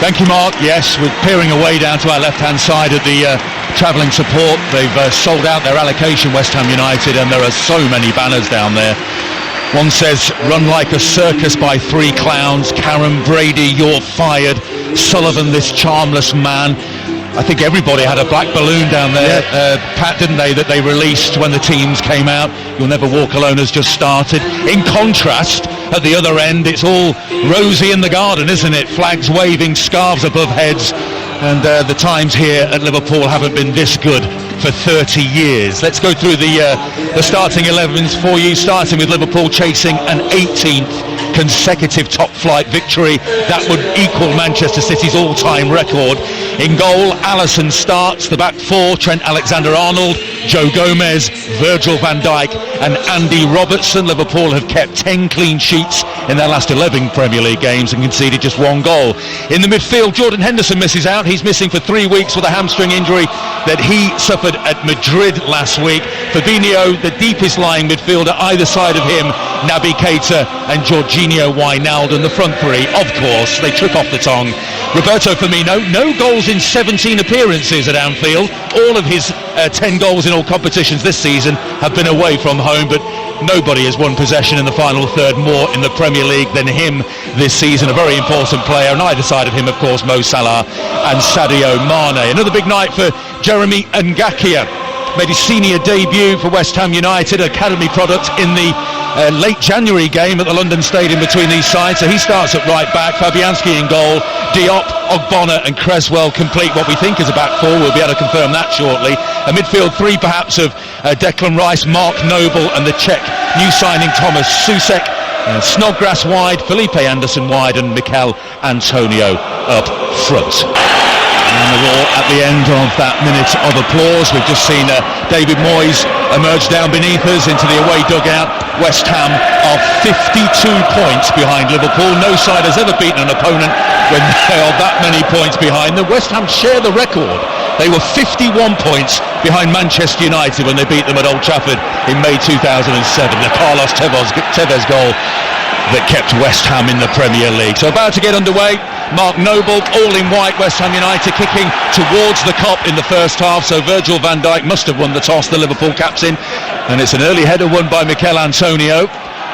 Thank you, Mark. Yes, we're peering away down to our left-hand side of the travelling support. They've sold out their allocation, West Ham United, and there are so many banners down there. One says, "Run like a circus by three clowns. Karen Brady, you're fired. Sullivan, this charmless man." I think everybody had a black balloon down there, Pat, didn't they, that they released when the teams came out. You'll Never Walk Alone has just started. In contrast, at the other end, it's all rosy in the garden, isn't it? Flags waving, scarves above heads, and the times here at Liverpool haven't been this good for 30 years. Let's go through the starting 11s for you, starting with Liverpool chasing an 18th consecutive top-flight victory. That would equal Manchester City's all-time record. In goal, Alisson starts. The back four, Trent Alexander-Arnold, Joe Gomez, Virgil van Dijk and Andy Robertson. Liverpool have kept 10 clean sheets in their last 11 Premier League games and conceded just one goal. In the midfield, Jordan Henderson misses out. He's missing for 3 weeks with a hamstring injury that he suffered at Madrid last week. Fabinho, the deepest lying midfielder, either side of him, Naby Keita and Jorginho Wijnaldum. The front three, of course, they trip off the tongue. Roberto Firmino, no goals in 17 appearances at Anfield. All of his 10 goals in all competitions this season have been away from home, but nobody has won possession in the final third more in the Premier League than him this season. A very important player, on either side of him, of course, Mo Salah and Sadio Mane. Another big night for Jeremy Ngakia. Made his senior debut for West Ham United, academy product in the late January game at the London Stadium between these sides. So he starts at right back, Fabianski in goal, Diop, Ogbonna and Creswell complete what we think is a back four. We'll be able to confirm that shortly. A midfield three perhaps of Declan Rice, Mark Noble and the Czech new signing Thomas Susek. Snodgrass wide, Felipe Anderson wide and Mikel Antonio up front. And the roar at the end of that minute of applause. We've just seen David Moyes emerge down beneath us into the away dugout. West Ham are 52 points behind Liverpool. No side has ever beaten an opponent when they are that many points behind them. West Ham share the record. They were 51 points behind Manchester United when they beat them at Old Trafford in May 2007. The Carlos Tevez goal that kept West Ham in the Premier League. So about to get underway. Mark Noble, all in white, West Ham United kicking towards the Kop in the first half. So Virgil van Dijk must have won the toss, the Liverpool captain. And it's an early header won by Mikel Antonio.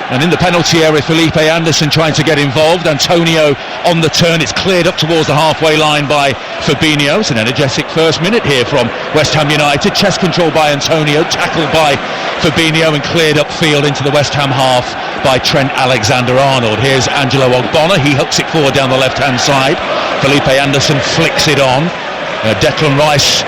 And in the penalty area, Felipe Anderson trying to get involved. Antonio on the turn. It's cleared up towards the halfway line by Fabinho. It's an energetic first minute here from West Ham United. Chest control by Antonio, tackled by Fabinho and cleared upfield into the West Ham half by Trent Alexander-Arnold. Here's Angelo Ogbonna. He hooks it forward down the left-hand side. Felipe Anderson flicks it on. Declan Rice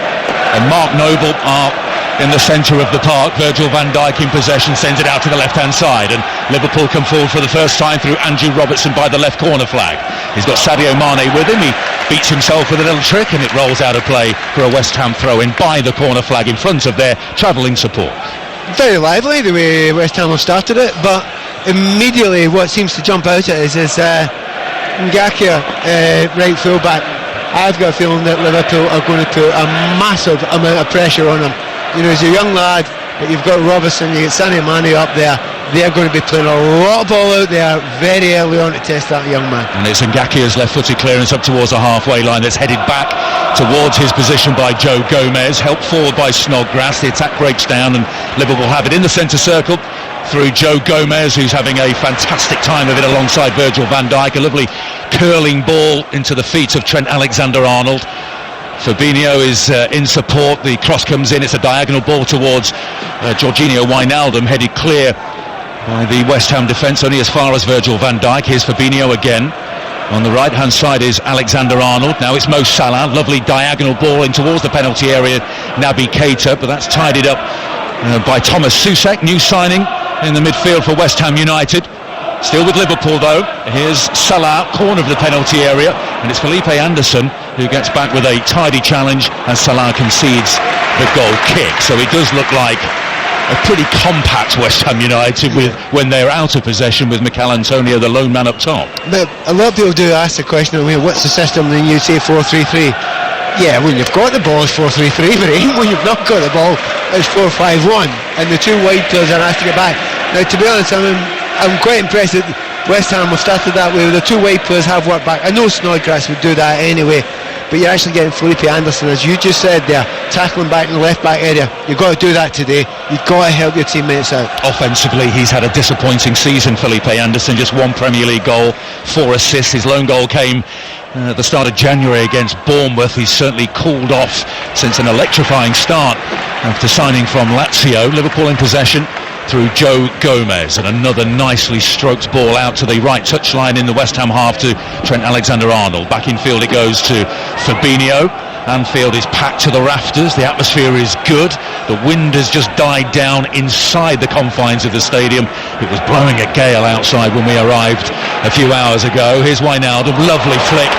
and Mark Noble are in the centre of the park. Virgil van Dijk in possession, sends it out to the left-hand side, and Liverpool come forward for the first time through Andrew Robertson by the left corner flag. He's got Sadio Mane with him. He beats himself with a little trick, and it rolls out of play for a West Ham throw-in by the corner flag in front of their travelling support. Very lively the way West Ham have started it, but immediately what seems to jump out at us is Ngakia, right full-back. I've got a feeling that Liverpool are going to put a massive amount of pressure on him. You know, he's a young lad, but you've got Robertson, you get Sadio Mane up there. They're going to be playing a lot of ball out there very early on to test that young man. And it's Ngakia's left-footed clearance up towards the halfway line that's headed back towards his position by Joe Gomez, helped forward by Snodgrass. The attack breaks down and Liverpool have it in the centre circle through Joe Gomez, who's having a fantastic time of it alongside Virgil van Dijk. A lovely curling ball into the feet of Trent Alexander-Arnold. Fabinho is in support. The cross comes in. It's a diagonal ball towards Jorginho Wijnaldum, headed clear by the West Ham defence, only as far as Virgil van Dijk. Here's Fabinho again. On the right hand side is Alexander-Arnold. Now it's Mo Salah. Lovely diagonal ball in towards the penalty area, Naby Keita, but that's tidied up by Thomas Susek, new signing in the midfield for West Ham United. Still with Liverpool though. Here's Salah, corner of the penalty area, and it's Felipe Anderson who gets back with a tidy challenge, and Salah concedes the goal kick. So it does look like a pretty compact West Ham United with when they're out of possession, with Mikel Antonio the lone man up top. But a lot of people do ask the question, I mean, what's the system? Then you say 4-3-3. Yeah, when you've got the ball it's 4-3-3, but when you've not got the ball it's 4-5-1, and the two wide players are asked to get back. Now, to be honest, I'm quite impressed that West Ham have started that way. The two wide players have worked back. I know Snodgrass would do that anyway, but you're actually getting Felipe Anderson, as you just said there, tackling back in the left back area. You've got to do that today. You've got to help your teammates out. Offensively, he's had a disappointing season, Felipe Anderson. Just one Premier League goal, 4 assists. His lone goal came at the start of January against Bournemouth. He's certainly cooled off since an electrifying start after signing from Lazio. Liverpool in possession through Joe Gomez, and another nicely stroked ball out to the right touchline in the West Ham half to Trent Alexander-Arnold. Back in field it goes to Fabinho. Anfield is packed to the rafters. The atmosphere is good. The wind has just died down inside the confines of the stadium. It was blowing a gale outside when we arrived a few hours ago. Here's Wijnaldum, lovely flick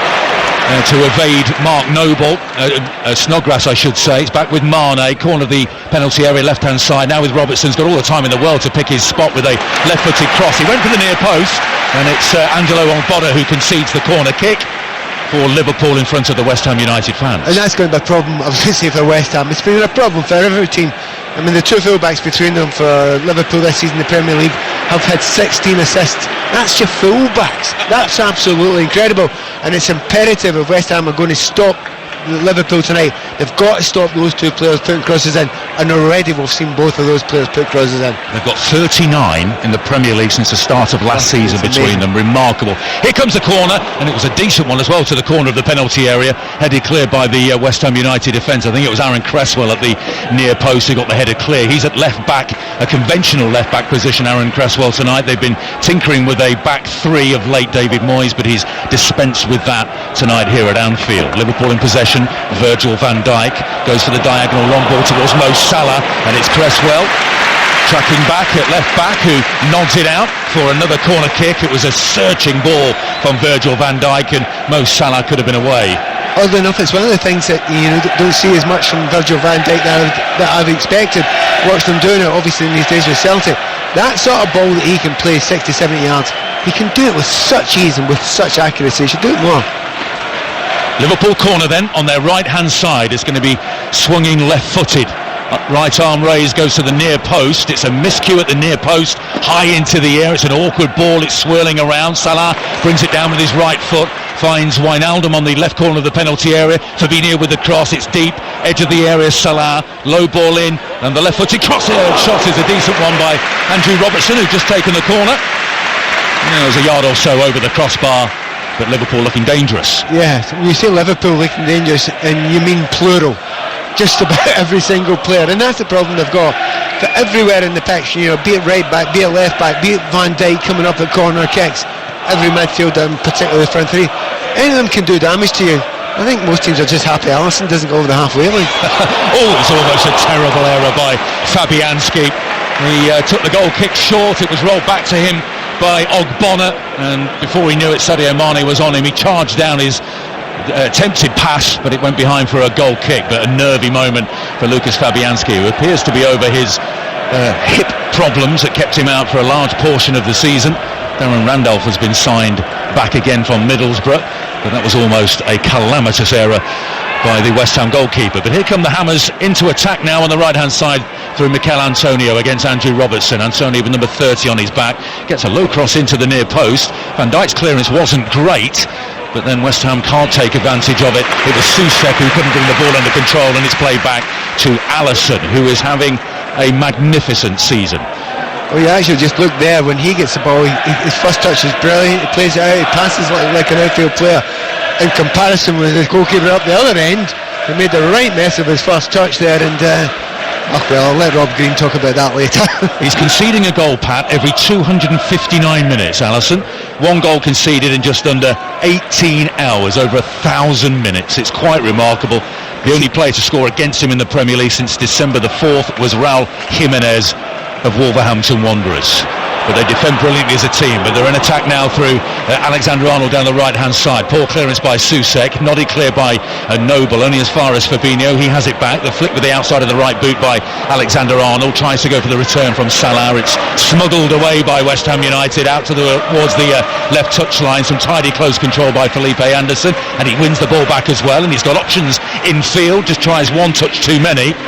to evade Mark Noble, Snodgrass I should say. It's back with Mane, corner of the penalty area, left hand side. Now with Robertson's got all the time in the world to pick his spot with a left footed cross. He went for the near post, and it's Angelo Ogbonna who concedes the corner kick for Liverpool in front of the West Ham United fans. And that's going to be a problem, I was going to say, for West Ham. It's been a problem for every team. I mean, the two fullbacks between them for Liverpool this season in the Premier League have had 16 assists. That's your fullbacks. That's absolutely incredible. And it's imperative if West Ham are going to stop Liverpool tonight. They've got to stop those two players putting crosses in, and already we've seen both of those players put crosses in. They've got 39 in the Premier League since the start of last season between them. Remarkable. Here comes the corner, and it was a decent one as well to the corner of the penalty area, headed clear by the West Ham United defence. I think it was Aaron Cresswell at the near post who got the header clear. He's at left back, a conventional left back position, Aaron Cresswell, tonight. They've been tinkering with a back three of late David Moyes, but he's dispensed with that tonight here at Anfield. Liverpool in possession. Virgil van Dijk goes for the diagonal long ball towards Mo Salah, and it's Cresswell tracking back at left back, who nods it out for another corner kick. It was a searching ball from Virgil van Dijk, and Mo Salah could have been away. Oddly enough, it's one of the things that you don't see as much from Virgil van Dijk that I've expected. Watched him doing it obviously in these days with Celtic. That sort of ball that he can play 60-70 yards, he can do it with such ease and with such accuracy. He should do it more. Liverpool corner then on their right hand side is going to be swinging left footed. Right arm raised, goes to the near post. It's a miscue at the near post, high into the air. It's an awkward ball, it's swirling around. Salah brings it down with his right foot, finds Wijnaldum on the left corner of the penalty area. Fabinho with the cross, it's deep, edge of the area. Salah, low ball in, and the left footed cross shot is a decent one by Andrew Robertson, who's just taken the corner. It was a yard or so over the crossbar, but Liverpool looking dangerous. Yeah, when you say Liverpool looking dangerous, and you mean plural, just about every single player, and that's the problem they've got. For everywhere in the pitch, be it right back, be it left back, be it Van Dijk coming up at corner kicks, every midfielder, and particularly the front three, any of them can do damage to you. I think most teams are just happy Alisson doesn't go over the halfway line. Oh, it's almost a terrible error by Fabianski. He took the goal kick short. It was rolled back to him by Ogbonna, and before he knew it, Sadio Mane was on him. He charged down his attempted pass, but it went behind for a goal kick. But a nervy moment for Lucas Fabianski, who appears to be over his hip problems that kept him out for a large portion of the season. Darren Randolph has been signed back again from Middlesbrough, but that was almost a calamitous error by the West Ham goalkeeper. But here come the Hammers into attack now on the right hand side through Mikel Antonio against Andrew Robertson. Antonio with number 30 on his back, gets a low cross into the near post. Van Dijk's clearance wasn't great, but then West Ham can't take advantage of it. It was Soucek who couldn't bring the ball under control, and it's played back to Alisson, who is having a magnificent season. Well, you actually just look there when he gets the ball. His first touch is brilliant. He plays it out. He passes like an outfield player. In comparison with his goalkeeper up the other end, he made the right mess of his first touch there, and I'll let Rob Green talk about that later. He's conceding a goal, Pat, every 259 minutes, Alisson. One goal conceded in just under 18 hours, over 1,000 minutes. It's quite remarkable. The only player to score against him in the Premier League since December the 4th was Raul Jimenez of Wolverhampton Wanderers. But they defend brilliantly as a team. But they're in attack now through Alexander-Arnold down the right hand side. Poor clearance by Soucek, nodded clear by Noble, only as far as Fabinho. He has it back. The flick with the outside of the right boot by Alexander-Arnold, tries to go for the return from Salah. It's smuggled away by West Ham United out towards the left touchline. Some tidy close control by Felipe Anderson, and he wins the ball back as well, and he's got options in field. Just tries one touch too many,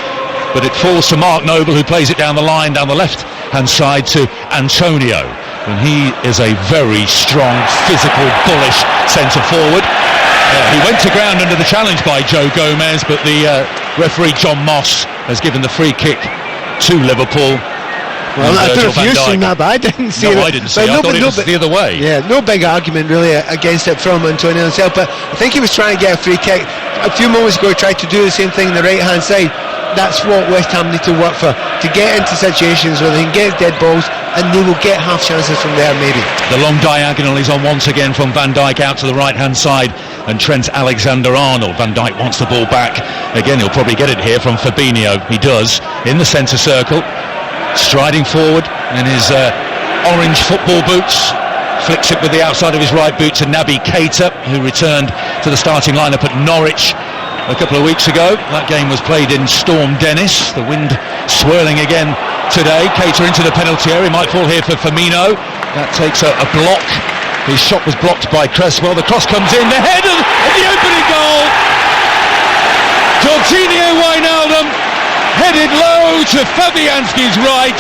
but it falls to Mark Noble, who plays it down the line, down the left hand side to Antonio. and he is a very strong, physical, bullish centre forward. He went to ground under the challenge by Joe Gomez, but the referee John Moss has given the free kick to Liverpool. Well, I don't know if you've seen that, but I didn't see it. No, I didn't see it. I thought it was the other way. Yeah, no big argument really against it from Antonio himself, but I think he was trying to get a free kick. A few moments ago he tried to do the same thing on the right hand side. That's what West Ham need to work for, to get into situations where they can get dead balls, and they will get half chances from there maybe. The long diagonal is on once again from Van Dijk out to the right hand side, and Trent Alexander-Arnold. Van Dijk wants the ball back. Again, he'll probably get it here from Fabinho. He does, in the centre circle, striding forward in his orange football boots. Flicks it with the outside of his right boot to Naby Keita, who returned to the starting lineup at Norwich a couple of weeks ago. That game was played in Storm Dennis. The wind swirling again today. Keita into the penalty area. Might fall here for Firmino. That takes a block. His shot was blocked by Cresswell. The cross comes in. The head of the opening goal. Jorginho Wijnaldum headed low to Fabianski's right.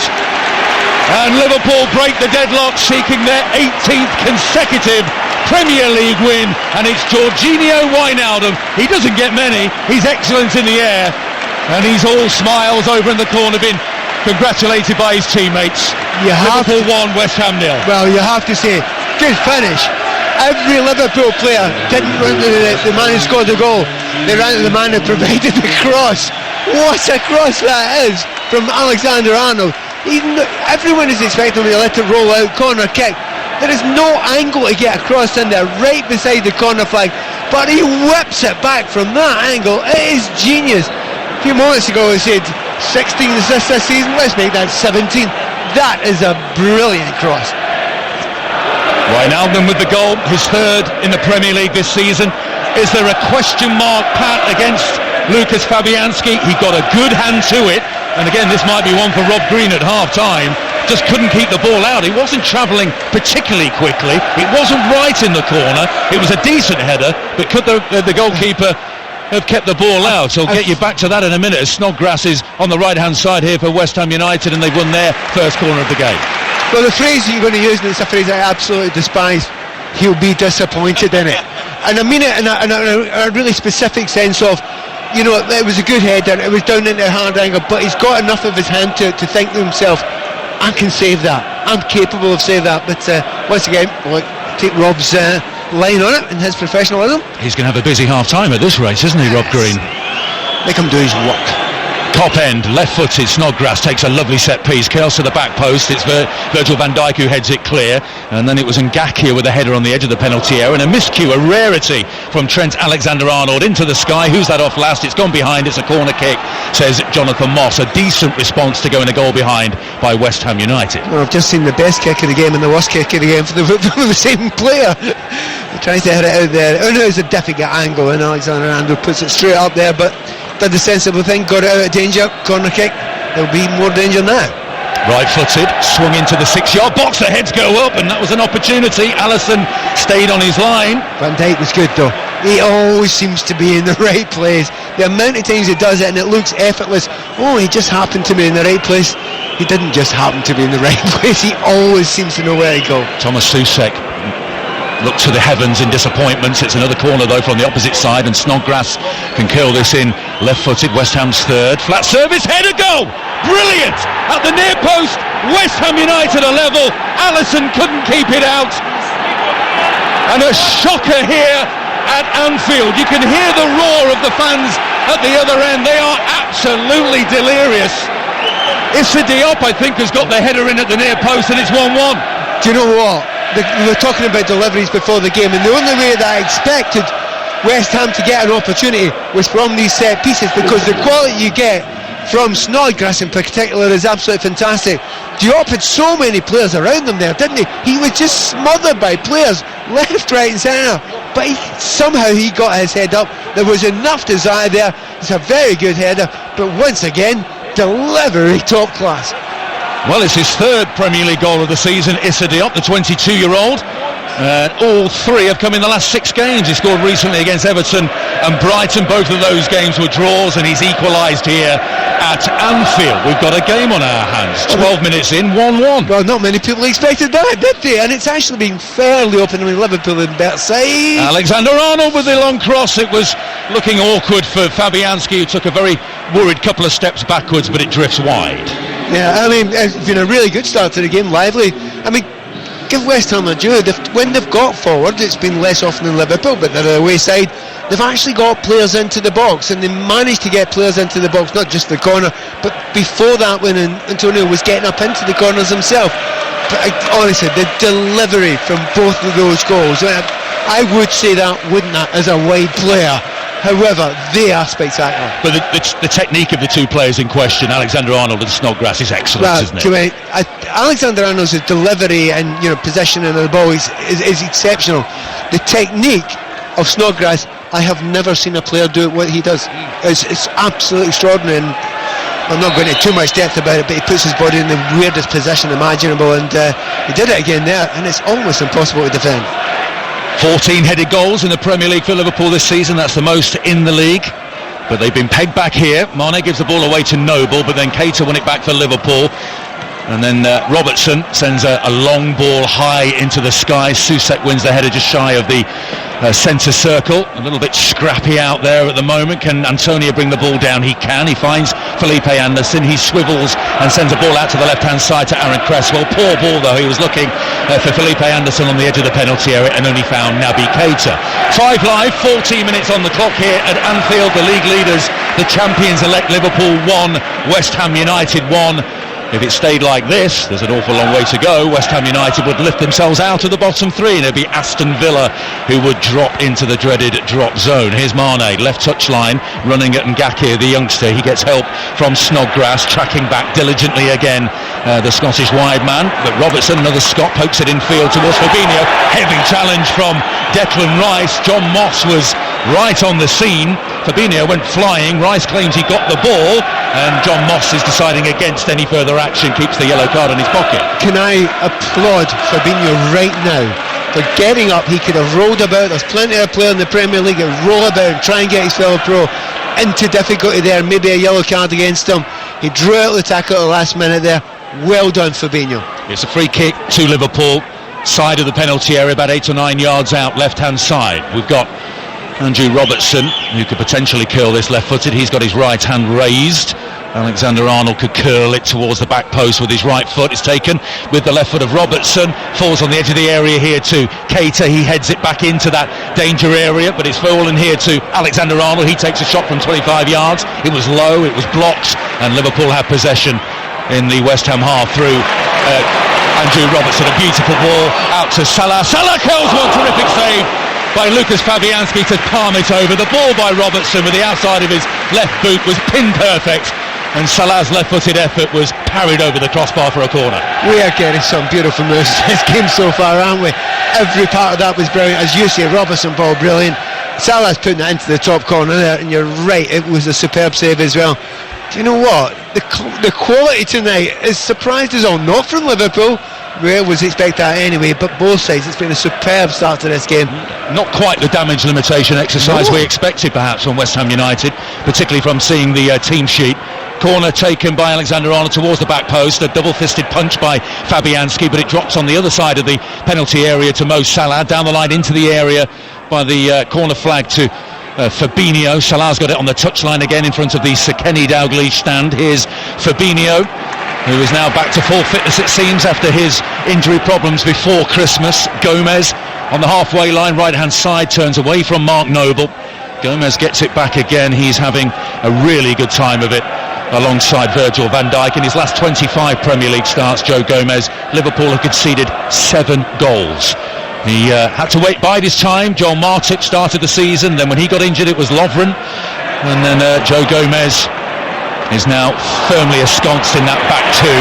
And Liverpool break the deadlock, seeking their 18th consecutive Premier League win, and it's Jorginho Wijnaldum. He doesn't get many. He's excellent in the air, and he's all smiles over in the corner, being congratulated by his teammates. Liverpool 1, West Ham 0. Well, you have to say, good finish. Every Liverpool player didn't run to the man who scored the goal. They ran to the man who provided the cross. What a cross that is from Alexander-Arnold. Everyone is expecting him to let it roll out, corner kick. There is no angle to get across in there, right beside the corner flag, but he whips it back from that angle. It is genius. A few moments ago he said 16 assists this season, let's make that 17. That is a brilliant cross. Wijnaldum with the goal, his third in the Premier League this season. Is there a question mark, Pat, against Lucas Fabianski? He got a good hand to it, and again this might be one for Rob Green at half-time. Just couldn't keep the ball out. He wasn't travelling particularly quickly. It wasn't right in the corner. It was a decent header, but could the goalkeeper have kept the ball out? I'll get you back to that in a minute, as Snodgrass is on the right-hand side here for West Ham United, and they've won their first corner of the game. Well, the phrase you're going to use, and it's a phrase I absolutely despise, he'll be disappointed in it. And I mean it in a really specific sense of, you know, it was a good header, it was down into a hard angle, but he's got enough of his hand to think to himself, I can save that, I'm capable of saving that. But once again, take Rob's line on it and his professionalism. He's going to have a busy half-time at this race, isn't he, Rob Green? Make him do his work. Top end, left-footed, Snodgrass takes a lovely set piece, curls to the back post. It's Virgil van Dijk who heads it clear, and then it was Ngakia with a header on the edge of the penalty area, and a miscue, a rarity from Trent Alexander-Arnold into the sky. Who's that off last? It's gone behind. It's a corner kick, says Jonathan Moss. A decent response to going a goal behind by West Ham United. Well, I've just seen the best kick of the game and the worst kick of the game for the same player. He tries to hit it out there. Oh no, it's a difficult angle, and Alexander-Arnold puts it straight up there, but did the sensible thing, got it out of danger, corner kick. There'll be more danger now. Right-footed, swung into the 6-yard box, the heads go up, and that was an opportunity. Alisson stayed on his line. Van Dijk was good though. He always seems to be in the right place. The amount of times he does it and it looks effortless. Oh, he just happened to be in the right place. He didn't just happen to be in the right place. He always seems to know where to go. Thomas Soucek look to the heavens in disappointment. It's another corner though from the opposite side, and Snodgrass can curl this in left-footed. West Ham's third. Flat service, header, goal! Brilliant! At the near post, West Ham United are level. Alisson couldn't keep it out. And a shocker here at Anfield. You can hear the roar of the fans at the other end. They are absolutely delirious. Issa Diop, I think, has got the header in at the near post, and it's 1-1. Do you know what? We were talking about deliveries before the game, and the only way that I expected West Ham to get an opportunity was from these set pieces, because the quality you get from Snodgrass in particular is absolutely fantastic. Diop had so many players around him there, didn't he? He was just smothered by players left, right and centre, but somehow he got his head up. There was enough desire there. It's a very good header, but once again, delivery top class. Well, it's his third Premier League goal of the season. Issa Diop, the 22-year-old, All three have come in the last 6 games. He scored recently against Everton and Brighton. Both of those games were draws, and he's equalised here at Anfield. We've got a game on our hands. 12 minutes in, 1-1. Well, not many people expected that, did they? And it's actually been fairly open with Liverpool in better side. Alexander-Arnold with the long cross. It was looking awkward for Fabianski, who took a very worried couple of steps backwards, but it drifts wide. Yeah, I mean, it's been a really good start to the game, lively. I mean, give West Ham a due. When they've got forward, it's been less often than Liverpool, but they're away side. They've actually got players into the box, and they managed to get players into the box, not just the corner, but before that, when Antonio was getting up into the corners himself. But honestly, the delivery from both of those goals, I would say that, wouldn't I, as a wide player. However, they are spectacular. But the technique of the two players in question, Alexander-Arnold and Snodgrass, is excellent, isn't it? Alexander-Arnold's delivery and positioning of the ball is exceptional. The technique of Snodgrass, I have never seen a player do what he does. It's absolutely extraordinary. And I'm not going into too much depth about it, but he puts his body in the weirdest position imaginable, and he did it again there, and it's almost impossible to defend. 14 headed goals in the Premier League for Liverpool this season. That's the most in the league, but they've been pegged back here. Mane gives the ball away to Noble, but then Keita won it back for Liverpool, and then Robertson sends a long ball high into the sky. Soucek wins the header just shy of the centre circle. A little bit scrappy out there at the moment. Can Antonio bring the ball down? He can. He finds Felipe Anderson. He swivels and sends a ball out to the left hand side to Aaron Cresswell. Poor ball though. He was looking for Felipe Anderson on the edge of the penalty area and only found Naby Keita. 5 live, 14 minutes on the clock here at Anfield. The league leaders, the champions-elect Liverpool 1, West Ham United 1. If it stayed like this, there's an awful long way to go. West Ham United would lift themselves out of the bottom 3, and it'd be Aston Villa who would drop into the dreaded drop zone. Here's Mane, left touchline, running at Ngakia, the youngster. He gets help from Snodgrass, tracking back diligently again, the Scottish wide man. But Robertson, another Scot, pokes it in field towards Fabinho. Heavy challenge from Declan Rice. John Moss was right on the scene. Fabinho went flying. Rice claims he got the ball, and John Moss is deciding against any further action, keeps the yellow card in his pocket. Can I applaud Fabinho right now for getting up? He could have rolled about. There's plenty of players in the Premier League that roll about and try and get his fellow pro into difficulty there, maybe a yellow card against him. He drew out the tackle at the last minute there. Well done, Fabinho. It's a free kick to Liverpool, side of the penalty area, about 8 or 9 yards out, left hand side. We've got Andrew Robertson, who could potentially curl this left-footed. He's got his right hand raised. Alexander-Arnold could curl it towards the back post with his right foot. It's taken with the left foot of Robertson. Falls on the edge of the area here to Keita. He heads it back into that danger area, but it's fallen here to Alexander-Arnold. He takes a shot from 25 yards. It was low, it was blocked, and Liverpool had possession in the West Ham half through Andrew Robertson. A beautiful ball out to Salah. Salah curls one, terrific save by Lucas Fabianski to palm it over. The ball by Robertson with the outside of his left boot was pin perfect, and Salah's left-footed effort was parried over the crossbar for a corner. We are getting some beautiful moves this game so far, aren't we? Every part of that was brilliant. As you say, Robertson ball brilliant. Salah's putting it into the top corner there, and you're right, it was a superb save as well. Do you know what? The quality tonight is surprised us all. Not from Liverpool, we always expect that anyway, but both sides, it's been a superb start to this game. Not quite the damage limitation exercise we expected perhaps from West Ham United, particularly from seeing the team sheet. Corner taken by Alexander-Arnold towards the back post, a double-fisted punch by Fabianski, but it drops on the other side of the penalty area to Mo Salah, down the line into the area by the corner flag to Fabinho. Salah's got it on the touchline again in front of the Sekeni Dalglish stand. Here's Fabinho, who is now back to full fitness, it seems, after his injury problems before Christmas. Gomez on the halfway line, right-hand side, turns away from Mark Noble. Gomez gets it back again. He's having a really good time of it alongside Virgil van Dijk. In his last 25 Premier League starts, Joe Gomez, Liverpool have conceded 7 goals. He had to bide his time. Joel Martip started the season, then when he got injured it was Lovren, and then Joe Gomez is now firmly ensconced in that back two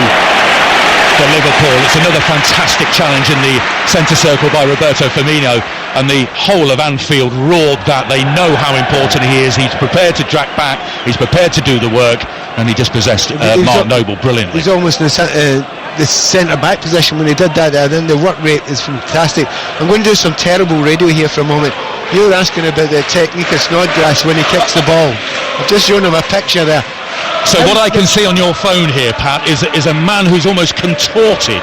for Liverpool. It's another fantastic challenge in the centre circle by Roberto Firmino. and the whole of Anfield roared that. They know how important he is. He's prepared to track back, he's prepared to do the work, and he just possessed Mark Noble brilliantly. He's almost in the centre-back position when he did that there. Then the work rate is fantastic. I'm going to do some terrible radio here for a moment. You were asking about the technique of Snodgrass when he kicks the ball. I've just shown him a picture there. So what I can see on your phone here, Pat, is a man who's almost contorted,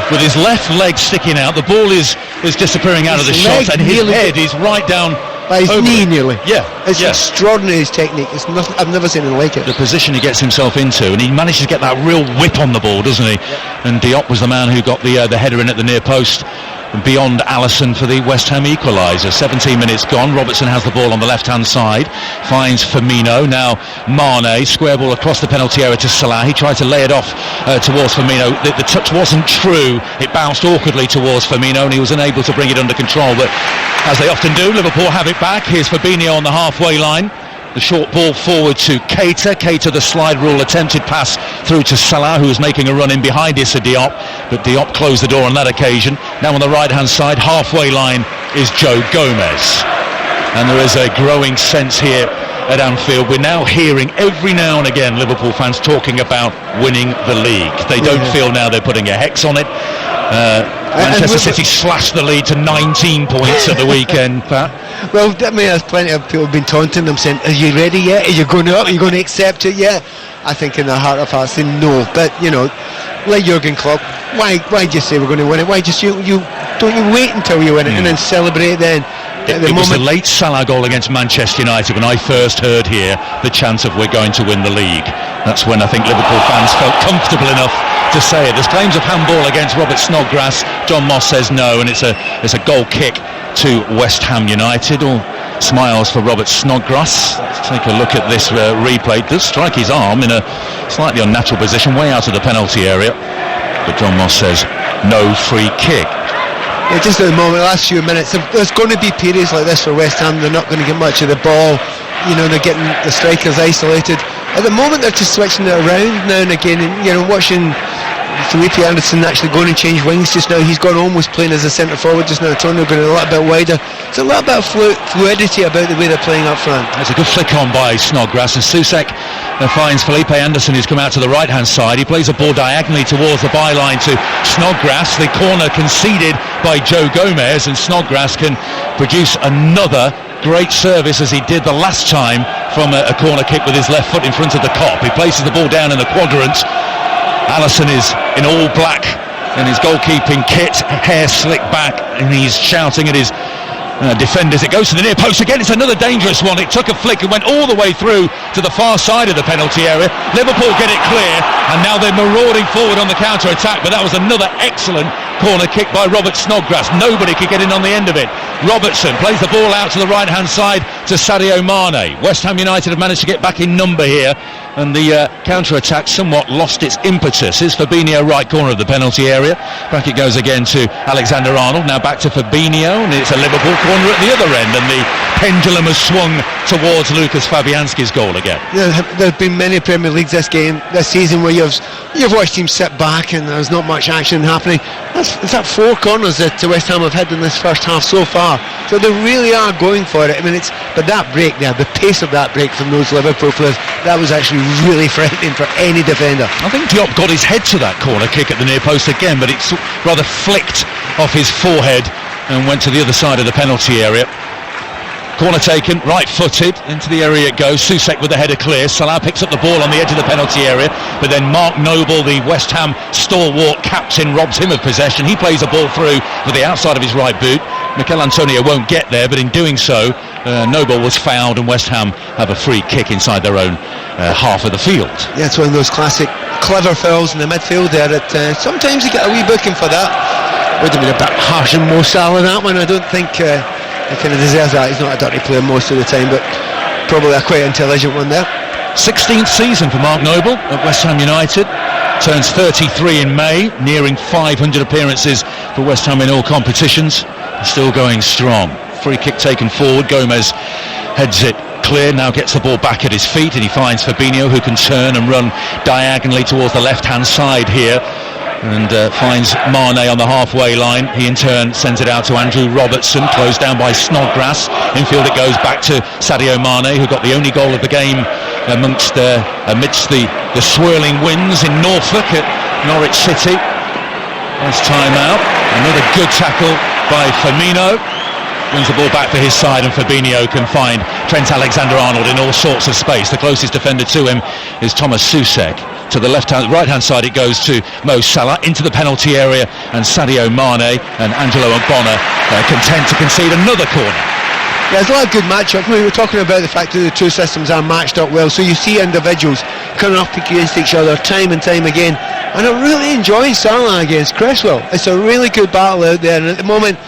with his left leg sticking out. The ball is disappearing out of the shot, and his head is right down by his knee nearly. It's yeah. extraordinary, his technique. It's nothing, I've never seen anything like it. The position he gets himself into, and he manages to get that real whip on the ball, doesn't he? And Diop was the man who got the header in at the near post. Beyond Alisson for the West Ham equaliser. 17 minutes gone. Robertson has the ball on the left-hand side, finds Firmino. Now Mane, square ball across the penalty area to Salah. He tried to lay it off towards Firmino. The touch wasn't true. It bounced awkwardly towards Firmino, and he was unable to bring it under control. But as they often do, Liverpool have it back. Here's Fabinho on the halfway line. The short ball forward to Keita. Keita, the slide rule attempted pass through to Salah, who was making a run in behind Issa Diop, but Diop closed the door on that occasion. Now on the right-hand side, halfway line is Joe Gomez. And there is a growing sense here at Anfield. We're now hearing every now and again Liverpool fans talking about winning the league. They don't feel now they're putting a hex on it. Manchester City slashed the lead to 19 points at the weekend, Pat. Well, I mean, there's plenty of people been taunting them, saying, "Are you ready yet? Are you going up? Are you going to accept it yet?" I think in their heart of hearts, they know. But you know, like Jurgen Klopp, why just say we're going to win it? Why just don't you wait until you win it and then celebrate then? It was the late Salah goal against Manchester United when I first heard here the chant of we're going to win the league. That's when I think Liverpool fans felt comfortable enough to say it. There's claims of handball against Robert Snodgrass. John Moss says no, and it's a goal kick to West Ham United. All smiles for Robert Snodgrass. Let's take a look at this replay. It does strike his arm in a slightly unnatural position, way out of the penalty area. But John Moss says no free kick. Yeah, just at the moment, the last few minutes, there's going to be periods like this for West Ham. They're not going to get much of the ball. You know, they're getting the strikers isolated. At the moment, they're just switching it around now and again. And, you know, watching Felipe Anderson actually going to change wings just now. He's gone almost playing as a centre forward just now. Antonio going a little bit wider. There's a little bit of fluidity about the way they're playing up front. There's a good flick on by Snodgrass, and Soucek finds Felipe Anderson, who's come out to the right hand side. He plays a ball diagonally towards the byline to Snodgrass. The corner conceded by Joe Gomez, and Snodgrass can produce another great service as he did the last time from a corner kick with his left foot in front of the cop. He places the ball down in the quadrant. Alisson is in all black in his goalkeeping kit, hair slicked back, and he's shouting at his defenders. It goes to the near post again. It's another dangerous one. It took a flick and went all the way through to the far side of the penalty area. Liverpool get it clear, and now they're marauding forward on the counter-attack, but that was another excellent corner kick by Robert Snodgrass. Nobody could get in on the end of it. Robertson plays the ball out to the right-hand side to Sadio Mane. West Ham United have managed to get back in number here, and the counter-attack somewhat lost its impetus. Here's Fabinho, right corner of the penalty area. Back it goes again to Alexander-Arnold. Now back to Fabinho, and it's a Liverpool corner at the other end, and the pendulum has swung towards Lucas Fabianski's goal again. Yeah, there have been many Premier Leagues this season where you've watched teams sit back and there's not much action happening. In fact, 4 corners that West Ham have had in this first half so far, so they really are going for it. I mean, but that break there, the pace of that break from those Liverpool players, that was actually really frightening for any defender. I think Diop got his head to that corner kick at the near post again, but it's rather flicked off his forehead and went to the other side of the penalty area. Corner taken, right-footed, into the area it goes. Soucek with the header clear. Salah picks up the ball on the edge of the penalty area, but then Mark Noble, the West Ham stalwart captain, robs him of possession. He plays a ball through with the outside of his right boot. Mikel Antonio won't get there, but in doing so, Noble was fouled, and West Ham have a free kick inside their own half of the field. Yeah, it's one of those classic clever fouls in the midfield there that sometimes you get a wee booking for that. Would have been a bit harsh on Mo Salah, that one. I don't think he kind of deserves that. He's not a dirty player most of the time, but probably a quite intelligent one there. 16th season for Mark Noble at West Ham United. Turns 33 in May, nearing 500 appearances for West Ham in all competitions. Still going strong. Free kick taken forward. Gomez heads it clear, now gets the ball back at his feet, and he finds Fabinho, who can turn and run diagonally towards the left-hand side here. and finds Mane on the halfway line. He in turn sends it out to Andrew Robertson, closed down by Snodgrass. Infield it goes back to Sadio Mane, who got the only goal of the game amidst the swirling winds in Norfolk at Norwich City. Last time out, another good tackle by Firmino. Wins the ball back for his side, and Fabinho can find Trent Alexander-Arnold in all sorts of space. The closest defender to him is Thomas Soucek. To the right-hand side it goes to Mo Salah into the penalty area, and Sadio Mane and Angelo Ogbonna content to concede another corner. Yeah, there's a lot of good matchups. We were talking about the fact that the two systems are matched up well, so you see individuals coming up against each other time and time again, and I'm really enjoying Salah against Cresswell. It's a really good battle out there, and at the moment,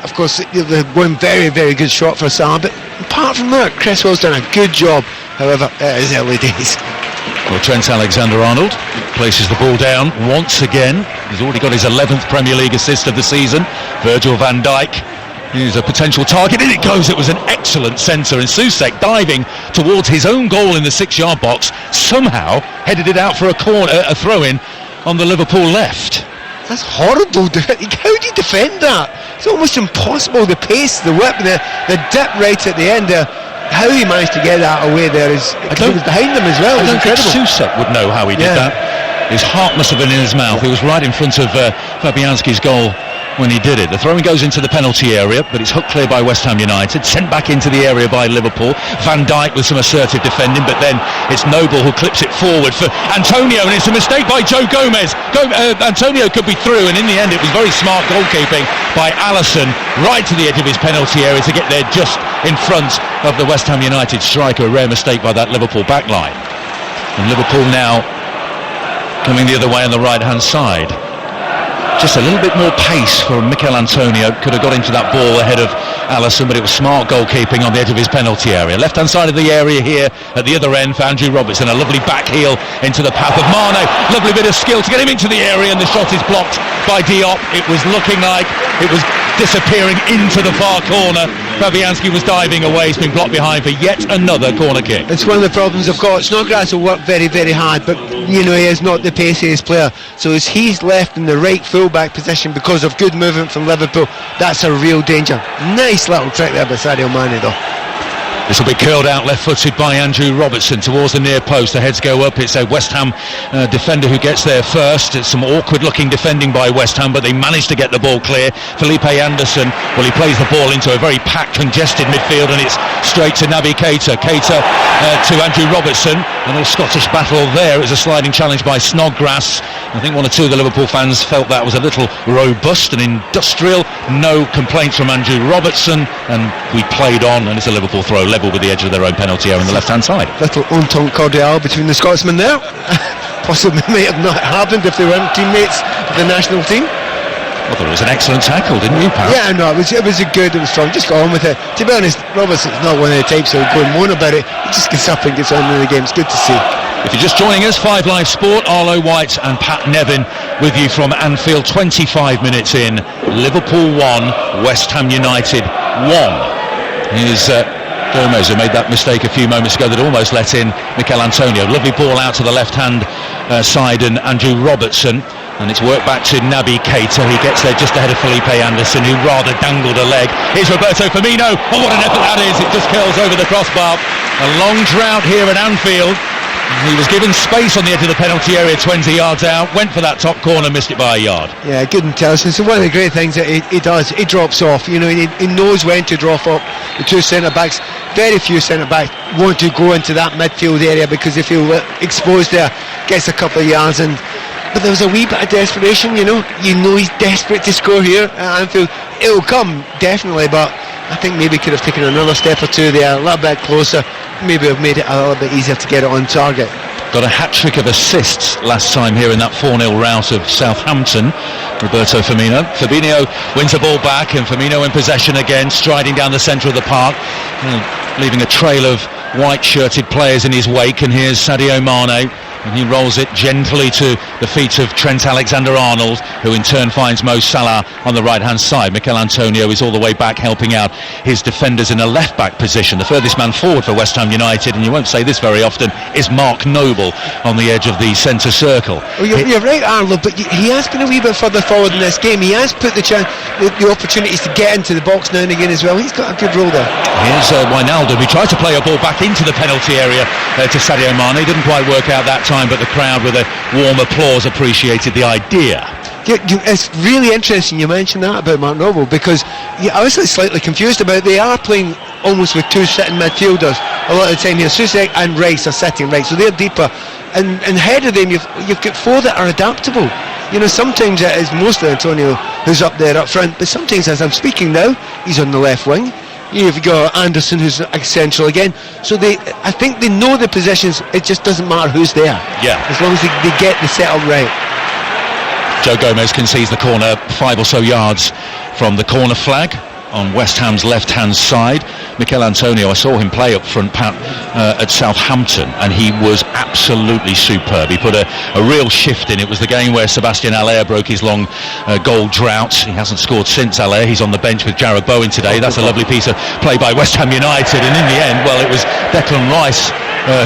of course, they're going very, very good shot for Salah, but apart from that, Cresswell's done a good job. However, it is early days. Well, Trent Alexander-Arnold places the ball down once again. He's already got his 11th Premier League assist of the season. Virgil van Dijk is a potential target. In it goes. It was an excellent centre, and Soucek, diving towards his own goal in the 6-yard box, somehow headed it out for a throw-in on the Liverpool left. That's horrible. How do you defend that? It's almost impossible. The pace, the whip, the dip right at the end there. How he managed to get that away there is, he was behind them as well. I don't think Soucek would know how he did that. His heart must have been in his mouth. He was right in front of Fabianski's goal when he did it. The throw-in goes into the penalty area, but it's hooked clear by West Ham United, sent back into the area by Liverpool. Van Dijk with some assertive defending, but then it's Noble who clips it forward for Antonio, and it's a mistake by Joe Gomez. Antonio could be through, and in the end it was very smart goalkeeping by Alisson, right to the edge of his penalty area to get there just in front of the West Ham United striker. A rare mistake by that Liverpool backline. And Liverpool now coming the other way on the right-hand side. Just a little bit more pace for Mikel Antonio. Could have got into that ball ahead of Alisson, but it was smart goalkeeping on the edge of his penalty area. Left-hand side of the area here at the other end for Andrew Robertson. A lovely back heel into the path of Mane. Lovely bit of skill to get him into the area, and the shot is blocked by Diop. It was looking like it was disappearing into the far corner. Fabianski was diving away. He's been blocked behind for yet another corner kick. It's one of the problems I've got. Snodgrass will work very, very hard, but he is not the paciest player. So as he's left in the right full-back position because of good movement from Liverpool, that's a real danger. Nice little trick there by Sadio Mane though. This will be curled out left-footed by Andrew Robertson towards the near post. The heads go up. It's a West Ham defender who gets there first. It's some awkward-looking defending by West Ham, but they manage to get the ball clear. Felipe Anderson, well, he plays the ball into a very packed, congested midfield, and it's straight to Naby Keita. Keita to Andrew Robertson. An all-Scottish battle there. It was a sliding challenge by Snodgrass. I think one or two of the Liverpool fans felt that was a little robust and industrial. No complaints from Andrew Robertson, and we played on, and it's a Liverpool throw, level with the edge of their own penalty area on the left-hand side. Little entente cordiale between the Scotsmen there. Possibly may have not happened if they weren't teammates of the national team. I thought it was an excellent tackle, didn't you, pal? Yeah, no, it was good, it was strong. Just got on with it. To be honest, Robertson's not one of the types that will go and moan about it. He just gets up and gets on with the game. It's good to see. If you're just joining us, 5 Live Sport, Arlo White and Pat Nevin with you from Anfield. 25 minutes in, Liverpool 1, West Ham United 1. Here's Gomez, who made that mistake a few moments ago that almost let in Mikel Antonio. Lovely ball out to the left-hand side, and Andrew Robertson, and it's worked back to Naby Keita. He gets there just ahead of Felipe Anderson, who rather dangled a leg. Here's Roberto Firmino. Oh, what an effort that is. It just curls over the crossbar. A long drought here at Anfield. He was given space on the edge of the penalty area 20 yards out, went for that top corner, missed it by a yard. Yeah, good intelligence. So one of the great things that he does, he drops off. He knows when to drop up the two centre-backs. Very few centre-backs want to go into that midfield area because they feel exposed there, gets a couple of yards in. But there was a wee bit of desperation, you know he's desperate to score here at Anfield. It'll come, definitely, but I think maybe could have taken another step or two there, a little bit closer, maybe have made it a little bit easier to get it on target. Got a hat-trick of assists last time here in that 4-0 rout of Southampton, Roberto Firmino. Fabinho wins the ball back, and Firmino in possession again, striding down the centre of the park, leaving a trail of white-shirted players in his wake. And here's Sadio Mane And he rolls it gently to the feet of Trent Alexander-Arnold, who in turn finds Mo Salah on the right-hand side. Mikel Antonio is all the way back, helping out his defenders in a left-back position. The furthest man forward for West Ham United, and you won't say this very often, is Mark Noble on the edge of the centre circle. Well, you're right, Arnold, but he has been a wee bit further forward in this game. He has put the opportunities to get into the box now and again as well. He's got a good role there. Here's Wijnaldum, who tried to play a ball back into the penalty area to Sadio Mane. Didn't quite work out that time, but the crowd with a warm applause appreciated the idea. It's really interesting you mentioned that about Mark Noble, because I was slightly confused about they are playing almost with two sitting midfielders a lot of the time here. Soucek and Rice are sitting right, so they're deeper, and ahead of them you've got four that are adaptable. Sometimes it is mostly Antonio who's up there up front, but sometimes, as I'm speaking now, he's on the left wing. You've got Anderson who's central again, so I think they know the positions. It just doesn't matter who's there, as long as they get the setup right. Joe Gomez concedes the corner 5 or so yards from the corner flag on West Ham's left-hand side. Mikel Antonio, I saw him play up front, Pat, at Southampton, and he was absolutely superb. He put a real shift in. It was the game where Sebastian Haller broke his long goal drought. He hasn't scored since Haller. He's on the bench with Jarrod Bowen today. That's a lovely piece of play by West Ham United, and in the end, well, it was Declan Rice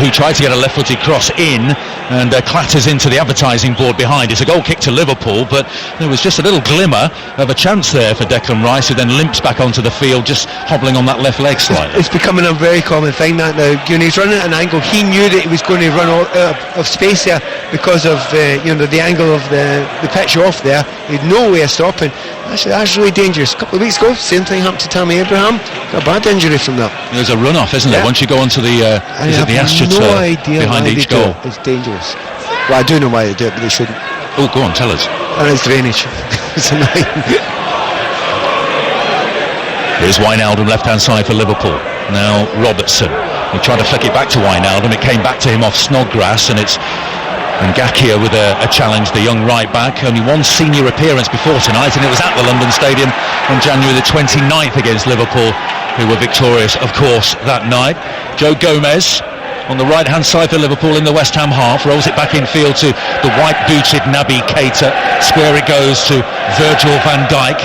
who tried to get a left-footed cross in and clatters into the advertising board behind. It's a goal kick to Liverpool, but there was just a little glimmer of a chance there for Declan Rice, who then limps back onto the field, just hobbling on that left leg slightly. It's becoming a very common thing that now. He's running at an angle. He knew that he was going to run out of space there because of the angle of the pitch off there. He had no way of stopping. Actually, that's really dangerous. A couple of weeks ago, same thing happened to Tammy Abraham. Got a bad injury from that. There's a run-off, isn't there? Once you go onto the AstroTurf behind each goal. It's dangerous. Well, I do know why they do it, but they shouldn't. Oh, go on, tell us. And it's drainage. It's annoying. Here's Wijnaldum, left-hand side for Liverpool. Now Robertson. He tried to flick it back to Wijnaldum. It came back to him off Snodgrass, and it's Ngakia with a challenge, the young right-back. Only one senior appearance before tonight, and it was at the London Stadium on January the 29th against Liverpool, who were victorious, of course, that night. Joe Gomez on the right-hand side for Liverpool in the West Ham half, rolls it back in field to the white-booted Naby Keita. Square it goes to Virgil van Dijk.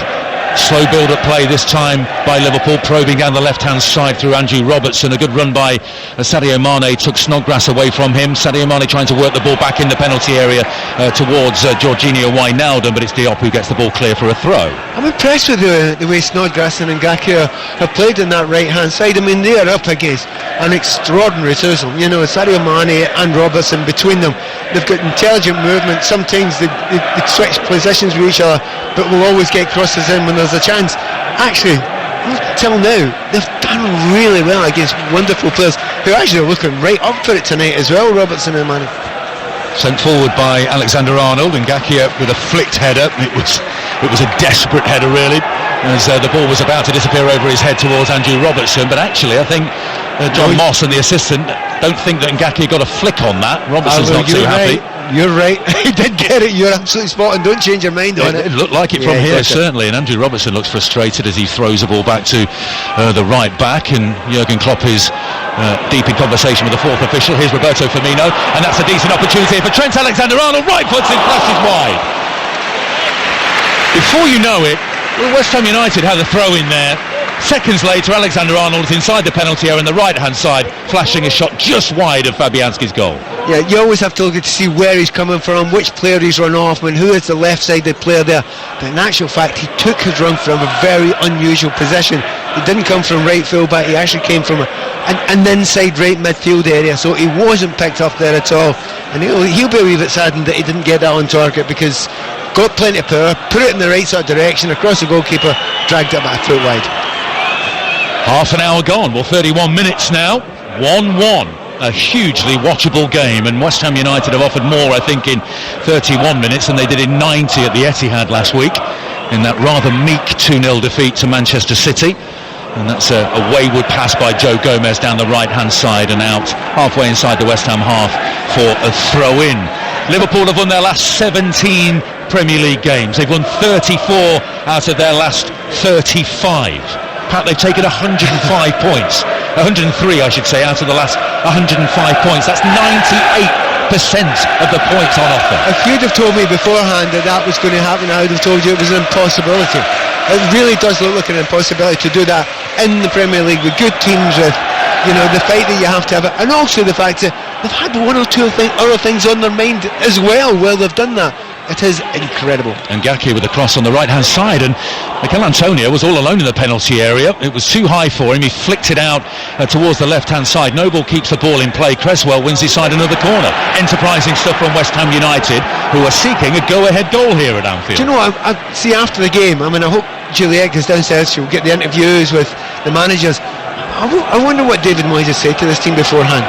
Slow build-up play this time by Liverpool, probing down the left-hand side through Andrew Robertson. A good run by Sadio Mane took Snodgrass away from him. Sadio Mane trying to work the ball back in the penalty area towards Jorginho Wijnaldum, but it's Diop who gets the ball clear for a throw. I'm impressed with the way Snodgrass and Ngakia have played on that right-hand side. I mean, they are up against an extraordinary twosome. Sadio Mane and Robertson between them. They've got intelligent movement. Sometimes they switch positions with each other, but will always get crosses in when there's a chance. Actually, till now, they've done really well against wonderful players who actually are looking right up for it tonight as well, Robertson and Mane. Sent forward by Alexander-Arnold, and Ngakia with a flicked header. It was a desperate header, really, as the ball was about to disappear over his head towards Andrew Robertson. But actually, I think John Moss and the assistant don't think that Ngakia got a flick on that. Robertson's not too happy. You're right. He did get it. You're absolutely spot on. Don't change your mind on it. It looked like it from here, certainly. And Andrew Robertson looks frustrated as he throws the ball back to the right back. And Jurgen Klopp is deep in conversation with the fourth official. Here's Roberto Firmino, and that's a decent opportunity for Trent Alexander-Arnold. Right foot in, flashes wide. Before you know it, West Ham United had a throw in there. Seconds later, Alexander-Arnold is inside the penalty area on the right-hand side, flashing a shot just wide of Fabianski's goal. Yeah, you always have to look to see where he's coming from, which player he's run off, and who is the left-sided player there. But in actual fact, he took his run from a very unusual position. He didn't come from right full-back, he actually came from an inside right midfield area, so he wasn't picked up there at all. And he'll be a wee bit saddened that he didn't get that on target, because got plenty of power, put it in the right sort of direction, across the goalkeeper, dragged it about a foot wide. Half an hour gone, 31 minutes now, 1-1. A hugely watchable game, and West Ham United have offered more, I think, in 31 minutes than they did in 90 at the Etihad last week, in that rather meek 2-0 defeat to Manchester City. And that's a wayward pass by Joe Gomez down the right-hand side and out halfway inside the West Ham half for a throw-in. Liverpool have won their last 17 Premier League games. They've won 34 out of their last 35. Pat, they've taken 105 points, 103 I should say, out of the last 105 points. That's 98 of the points on offer. If you'd have told me beforehand that was going to happen, I would have told you it was an impossibility. It really does look like an impossibility to do that in the Premier League with good teams, with the fight that you have to have, and also the fact that they've had one or two other things on their mind as well while they've done that. It is incredible. And Gaki with the cross on the right hand side, and Mikel Antonio was all alone in the penalty area. It was too high for him. He flicked it out towards the left hand side. Noble keeps the ball in play. Cresswell wins his side another corner. Enterprising stuff from West Ham United, who are seeking a go ahead goal here at Anfield. Do you know what I see after the game? I mean, I hope Juliet goes downstairs, she'll get the interviews with the managers. I wonder what David Moyes has said to this team beforehand,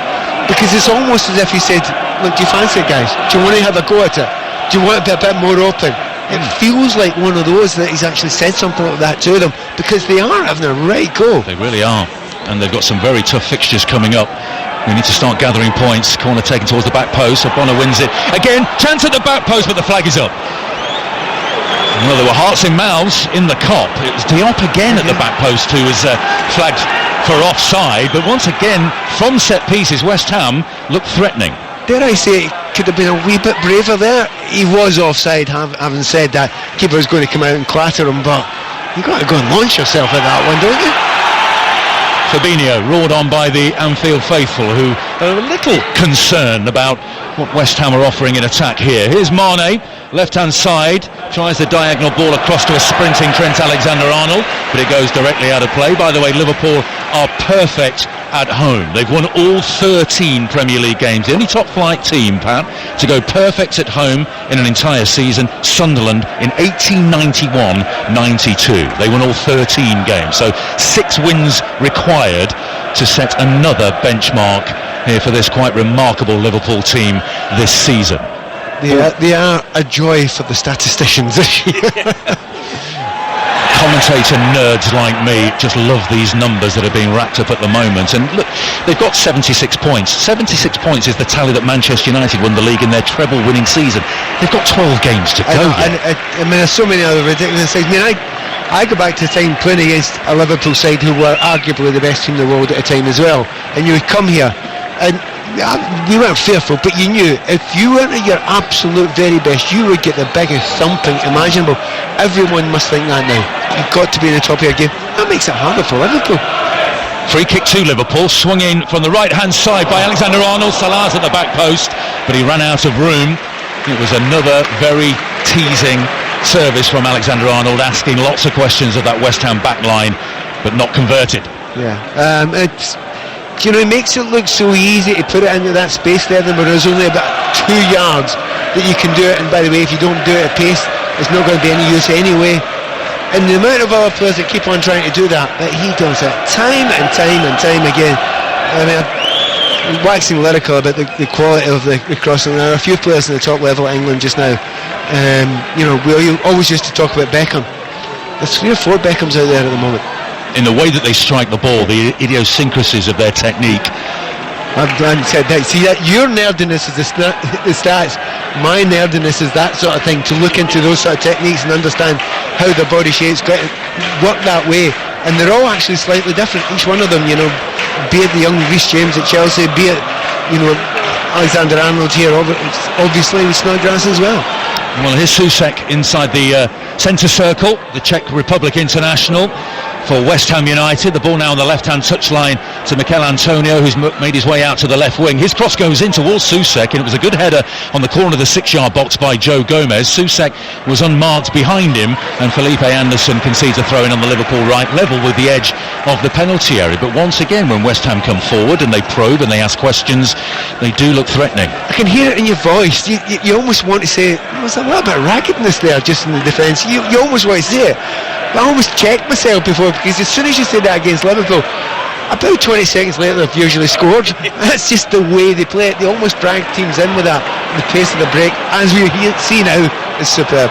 because it's almost as if he said, look, do you fancy it, guys? Do you want to have a go at it? Do you want it to be a bit more open? It feels like one of those that he's actually said something like that to them, because they are having a right go. They really are, and they've got some very tough fixtures coming up. We need to start gathering points. Corner taken towards the back post. Bonner wins it again. Chance at the back post, but the flag is up. Well, there were hearts and mouths in the Kop. It was Diop again at the back post who was flagged for offside, but once again from set pieces West Ham looked threatening. Dare I say it could have been a wee bit braver there. He was offside, having said that. Keeper was going to come out and clatter him, but you've got to go and launch yourself at that one, don't you? Fabinho roared on by the Anfield faithful, who are a little concerned about what West Ham are offering in attack here. Here's Mane, left hand side, tries the diagonal ball across to a sprinting Trent Alexander-Arnold, but it goes directly out of play. By the way, Liverpool are perfect at home. They've won all 13 Premier League games. The only top flight team, Pat, to go perfect at home in an entire season, Sunderland in 1891-92. They won all 13 games, so 6 wins required to set another benchmark here for this quite remarkable Liverpool team this season. They are a joy for the statisticians this year. Commentator nerds like me just love these numbers that are being racked up at the moment. And look, they've got 76 points. 76 points is the tally that Manchester United won the league in their treble-winning season. They've got 12 games to go. I mean, there's so many other ridiculous things. I mean, I go back to the time playing against a Liverpool side who were arguably the best team in the world at the time as well. And you would come here, and we weren't fearful, but you knew if you weren't at your absolute very best, you would get the biggest thumping imaginable. Everyone must think that now. You've got to be in the top of your game. That makes it harder for Liverpool. Free kick to Liverpool, swung in from the right-hand side by Alexander-Arnold. Salah's at the back post, but he ran out of room. It was another very teasing service from Alexander-Arnold, asking lots of questions of that West Ham back line, but not converted. Yeah, it makes it look so easy to put it into that space there, where there's only about 2 yards that you can do it. And by the way, if you don't do it at pace, it's not going to be any use anyway. And the amount of other players that keep on trying to do that, but he does it time and time again. I mean, I'm waxing lyrical about the quality of the crossing. There are a few players in the top level of England just now. We always used to talk about Beckham. There's 3 or 4 Beckhams out there at the moment. In the way that they strike the ball, the idiosyncrasies of their technique. I'm glad you said that. See, that your nerdiness is the stats. My nerdiness is that sort of thing, to look into those sort of techniques and understand how the body shapes work that way. And they're all actually slightly different, each one of them, be it the young Reece James at Chelsea, be it, Alexander-Arnold here, obviously with Snodgrass as well. Well, here's Susek inside the centre circle, the Czech Republic international for West Ham United. The ball now on the left-hand touchline to Mikel Antonio, who's made his way out to the left wing. His cross goes in towards Susek, and it was a good header on the corner of the 6-yard box by Joe Gomez. Susek was unmarked behind him, and Felipe Anderson concedes a throw-in on the Liverpool right, level with the edge of the penalty area. But once again, when West Ham come forward and they probe and they ask questions, they do look threatening. I can hear it in your voice. You almost want to say, there's a little bit of raggedness there just in the defence. You almost want to say it. I almost checked myself before, because as soon as you say that against Liverpool, about 20 seconds later they've usually scored. That's just the way they play it. They almost drag teams in with that. The pace of the break, as we see now, is superb.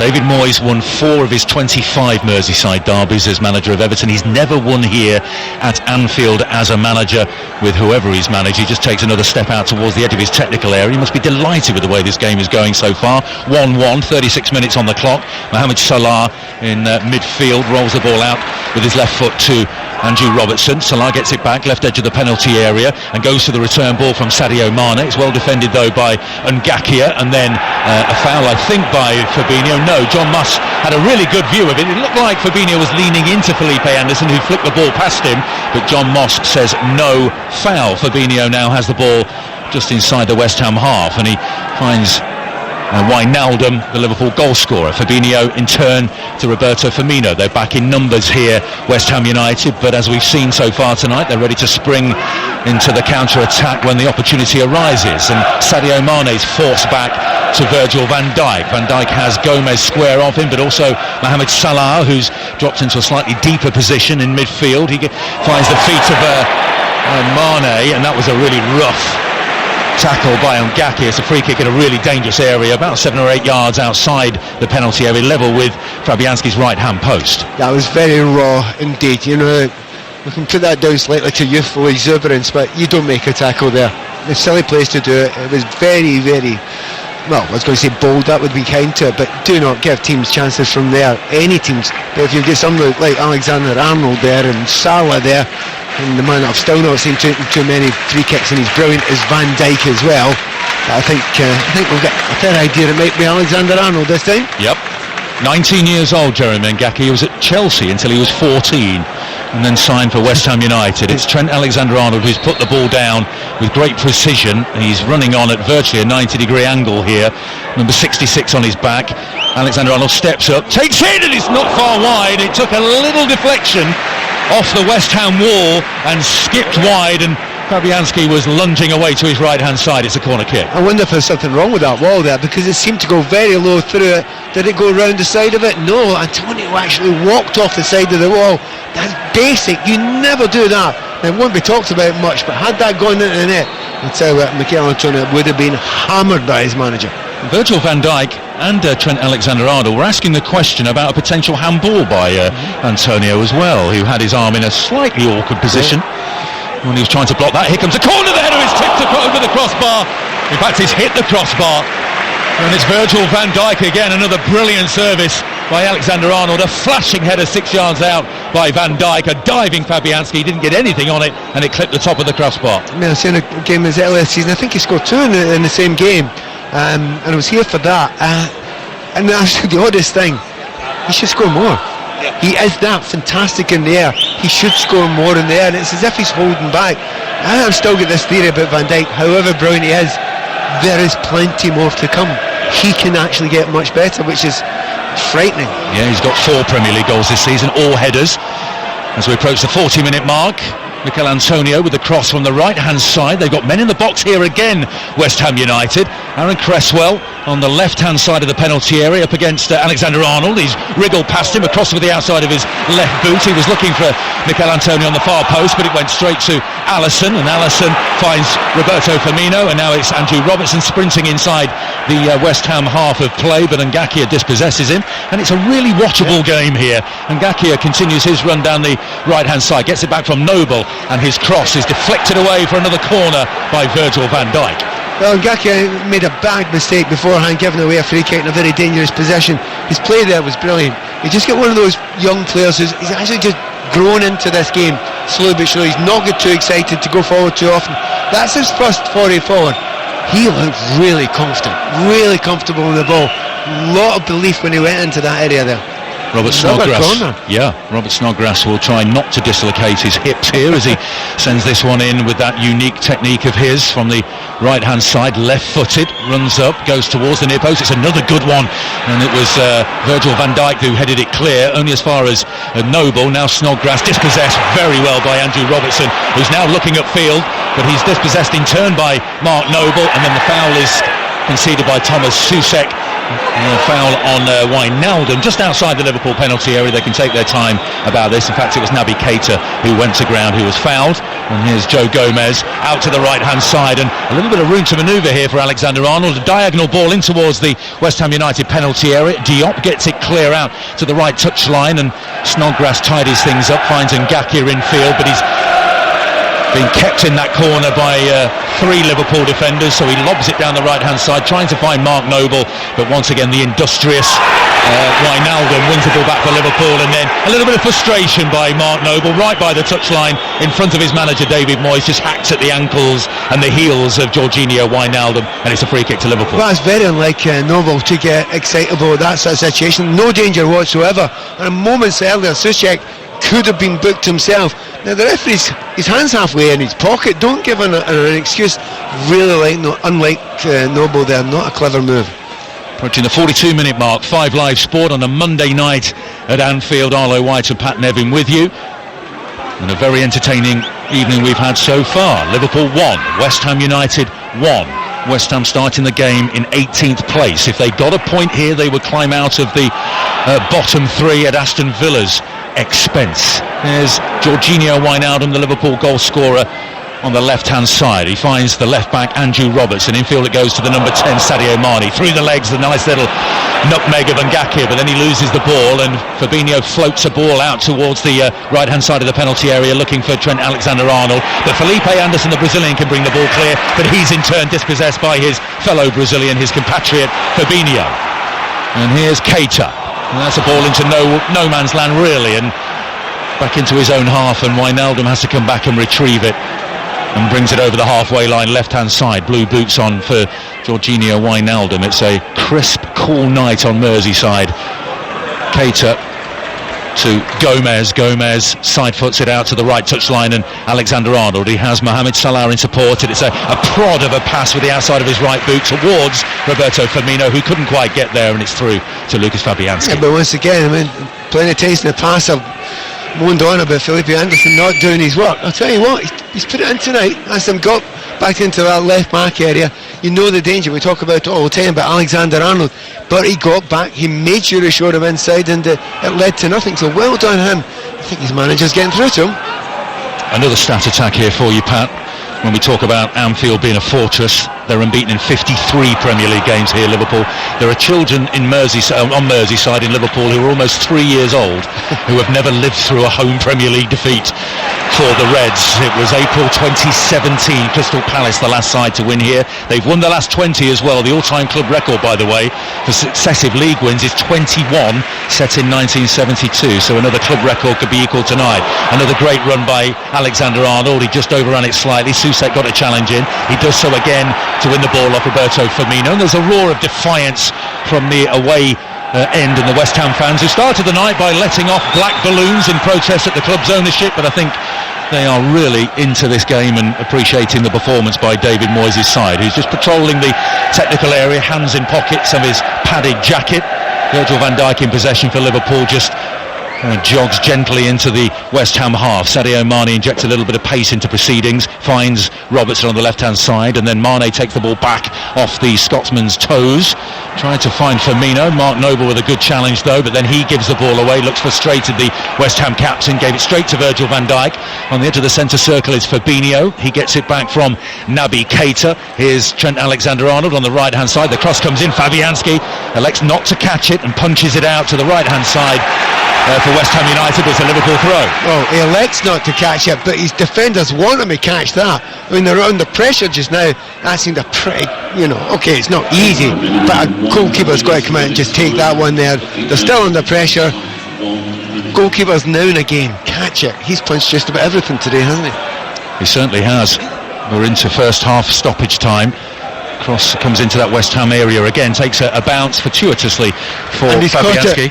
David Moyes won 4 of his 25 Merseyside derbies as manager of Everton. He's never won here at Anfield as a manager with whoever he's managed. He just takes another step out towards the edge of his technical area. He must be delighted with the way this game is going so far. 1-1, 36 minutes on the clock. Mohamed Salah in midfield rolls the ball out with his left foot to Andrew Robertson. Salah gets it back, left edge of the penalty area, and goes to the return ball from Sadio Mane. It's well defended though by Ngakia, and then a foul I think by Fabinho. No, John Muss had a really good view of it. It looked like Fabinho was leaning into Felipe Anderson, who flicked the ball past him, but John Moss says no foul. Fabinho now has the ball just inside the West Ham half, and he finds Wijnaldum, the Liverpool goal scorer. Fabinho in turn to Roberto Firmino. They're back in numbers here, West Ham United, but as we've seen so far tonight, they're ready to spring into the counter-attack when the opportunity arises, and Sadio Mane's forced back to Virgil van Dijk. Van Dijk has Gomez square of him, but also Mohamed Salah, who's dropped into a slightly deeper position in midfield. He finds the feet of Mane, and that was a really rough tackle by Ngakia. It's a free kick in a really dangerous area, about 7 or 8 yards outside the penalty area, level with Fabianski's right hand post. That was very raw indeed. You know, we can put that down slightly to youthful exuberance, but you don't make a tackle there. It's a silly place to do it. It was very, very, well, I was going to say bold, that would be kind to it, but do not give teams chances from there, any teams. But if you get somebody like Alexander-Arnold there and Salah there, and the man I've still not seen too many free kicks, and he's brilliant, is Van Dijk as well. I think we'll get a fair idea it might be Alexander-Arnold this time. Yep. 19 years old, Jeremy Ngakia. He was at Chelsea until he was 14 and then signed for West Ham United. It's Trent Alexander-Arnold who's put the ball down with great precision. He's running on at virtually a 90-degree angle here. Number 66 on his back. Alexander-Arnold steps up, takes it, and it's not far wide. It took a little deflection off the West Ham wall and skipped wide, and Fabianski was lunging away to his right-hand side. It's a corner kick. I wonder if there's something wrong with that wall there, because it seemed to go very low through it. Did it go around the side of it? No, Antonio actually walked off the side of the wall. That's basic. You never do that. It won't be talked about much, but had that gone into the net, I'll tell you what, Mikel Antonio would have been hammered by his manager. Virgil van Dijk and Trent Alexander-Arnold were asking the question about a potential handball by Antonio as well, who had his arm in a slightly awkward position when he was trying to block that. Here comes a corner, the header is tipped over the crossbar. In fact, he's hit the crossbar, and it's Virgil van Dijk again. Another brilliant service by Alexander-Arnold, a flashing header 6 yards out by Van Dijk, a diving Fabianski. He didn't get anything on it, and it clipped the top of the crossbar. I mean, I've seen a game as earlier this season. I think he scored 2 in the same game. And I was here for that, and that's the oddest thing. He should score more. He is that fantastic in the air. He should score more in the air, and it's as if he's holding back. I've still got this theory about Van Dijk. However brilliant he is, there is plenty more to come. He can actually get much better, which is frightening. Yeah, he's got 4 Premier League goals this season, all headers. As we approach the 40-minute mark, Mikel Antonio with the cross from the right-hand side. They've got men in the box here again, West Ham United. Aaron Cresswell on the left-hand side of the penalty area up against Alexander-Arnold. He's wriggled past him across with the outside of his left boot. He was looking for Mikel Antonio on the far post, but it went straight to Alisson, and Alisson finds Roberto Firmino, and now it's Andrew Robertson sprinting inside the West Ham half of play, but Ngakia dispossesses him, and it's a really watchable game here. Ngakia continues his run down the right-hand side, gets it back from Noble, and his cross is deflected away for another corner by Virgil van Dijk. Well, Ngakia made a bad mistake beforehand, giving away a free kick in a very dangerous possession. His play there was brilliant. You just get one of those young players who's actually just grown into this game slowly but surely. He's not get too excited to go forward too often. That's his first foray forward. He looked really comfortable in the ball. A lot of belief when he went into that area there. Robert Snodgrass will try not to dislocate his hips here as he sends this one in with that unique technique of his from the right-hand side, left-footed, runs up, goes towards the near post. It's another good one, and it was Virgil van Dijk who headed it clear, only as far as Noble. Now Snodgrass dispossessed very well by Andrew Robertson, who's now looking upfield, but he's dispossessed in turn by Mark Noble, and then the foul is conceded by Thomas Soucek. Foul on Wijnaldum just outside the Liverpool penalty area. They can take their time about this. In fact, it was Naby Keita who went to ground, who was fouled. And here's Joe Gomez out to the right-hand side, and a little bit of room to manoeuvre here for Alexander-Arnold. A diagonal ball in towards the West Ham United penalty area. Diop gets it clear out to the right touchline, and Snodgrass tidies things up, finds Ngakia in field, but he's being kept in that corner by 3 Liverpool defenders, so he lobs it down the right hand side, trying to find Mark Noble, but once again the industrious Wijnaldum wins the ball back for Liverpool, and then a little bit of frustration by Mark Noble right by the touchline in front of his manager David Moyes, just hacks at the ankles and the heels of Jorginho Wijnaldum, and it's a free kick to Liverpool. Well, that's very unlike Noble to get excitable at that sort of situation. No danger whatsoever, and moments earlier Souček could have been booked himself. Now the referee's his hands halfway in his pocket. Don't give an excuse. Really unlike Noble there, not a clever move. Approaching the 42-minute mark, 5 Live Sport on a Monday night at Anfield. Arlo White and Pat Nevin with you, and a very entertaining evening we've had so far. Liverpool 1, West Ham United 1. West Ham starting the game in 18th place. If they got a point here, they would climb out of the bottom 3 at Aston Villa's expense. There's Jorginho Wijnaldum, the Liverpool goal scorer, on the left hand side. He finds the left back Andrew Robertson. Infield it goes to the number 10 Sadio Mane. Through the legs, the nice little nutmeg of Ngakia, but then he loses the ball and Fabinho floats a ball out towards the right hand side of the penalty area looking for Trent Alexander-Arnold, but Felipe Anderson, the Brazilian, can bring the ball clear, but he's in turn dispossessed by his fellow Brazilian, his compatriot Fabinho. And here's Keita, and that's a ball into no man's land really, and back into his own half, and Wijnaldum has to come back and retrieve it and brings it over the halfway line, left hand side. Blue boots on for Jorginho Wijnaldum. It's a crisp, cool night on Merseyside. Keita to Gomez side foots it out to the right touchline, and Alexander-Arnold, he has Mohamed Salah in support. It's a prod of a pass with the outside of his right boot towards Roberto Firmino, who couldn't quite get there, and it's through to Lucas Fabianski. Yeah, but once again, I mean, plenty of times in the past I've moaned on about Felipe Anderson not doing his work. I'll tell you what, he's put it in tonight. As them got back into that left back area, you know the danger. We talk about it all the time about Alexander-Arnold, but he got back, he made sure he showed him inside, and it led to nothing. So well done him. I think his manager's getting through to him. Another stat attack here for you, Pat. When we talk about Anfield being a fortress, they're unbeaten in 53 Premier League games here, Liverpool. There are children in on Merseyside in Liverpool who are almost 3 years old who have never lived through a home Premier League defeat for the Reds. It was April 2017, Crystal Palace the last side to win here. They've won the last 20 as well. The all-time club record, by the way, for successive league wins is 21, set in 1972. So another club record could be equal tonight. Another great run by Alexander-Arnold. He just overran it slightly. Souček got a challenge in. He does so again to win the ball off Roberto Firmino. And there's a roar of defiance from the away end and the West Ham fans, who started the night by letting off black balloons in protest at the club's ownership, but I think they are really into this game and appreciating the performance by David Moyes' side, who's just patrolling the technical area, hands in pockets of his padded jacket. Virgil van Dijk in possession for Liverpool, just jogs gently into the West Ham half. Sadio Mane injects a little bit of pace into proceedings, finds Robertson on the left hand side, and then Mane takes the ball back off the Scotsman's toes, trying to find Firmino. Mark Noble with a good challenge though, but then he gives the ball away, looks frustrated. The West Ham captain gave it straight to Virgil van Dijk. On the edge of the centre circle is Fabinho. He gets it back from Naby Keita. Here's Trent Alexander-Arnold on the right hand side. The cross comes in. Fabianski elects not to catch it and punches it out to the right hand side. For West Ham United, it's a Liverpool throw. Oh, he elects not to catch it, but his defenders want him to catch that. I mean, they're under pressure just now. That seemed a pretty, okay, it's not easy, but a goalkeeper's got to come out and just take that one there. They're still under pressure. Goalkeepers now and again catch it. He's punched just about everything today, hasn't he? He certainly has. We're into first half stoppage time. Cross comes into that West Ham area again, takes a bounce fortuitously for Fabianski.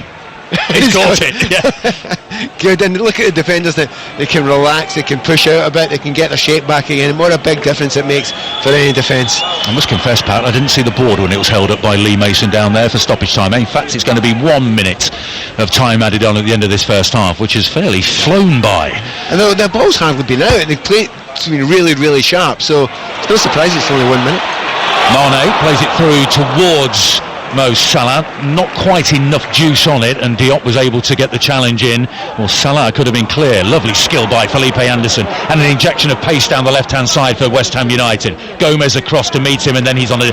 He's caught it. Yeah. Good. And look at the defenders. They can relax, they can push out a bit, they can get their shape back again. What a big difference it makes for any defence. I must confess, Pat, I didn't see the board when it was held up by Lee Mason down there for stoppage time. In fact, it's going to be 1 minute of time added on at the end of this first half, which has fairly flown by. And their ball's hardly been out. They've played really, really sharp, so it's no surprise it's only 1 minute. Mane plays it through towards Mo Salah, not quite enough juice on it, and Diop was able to get the challenge in. Well, Salah could have been clear. Lovely skill by Felipe Anderson, and an injection of pace down the left hand side for West Ham United. Gomez across to meet him, and then he's on a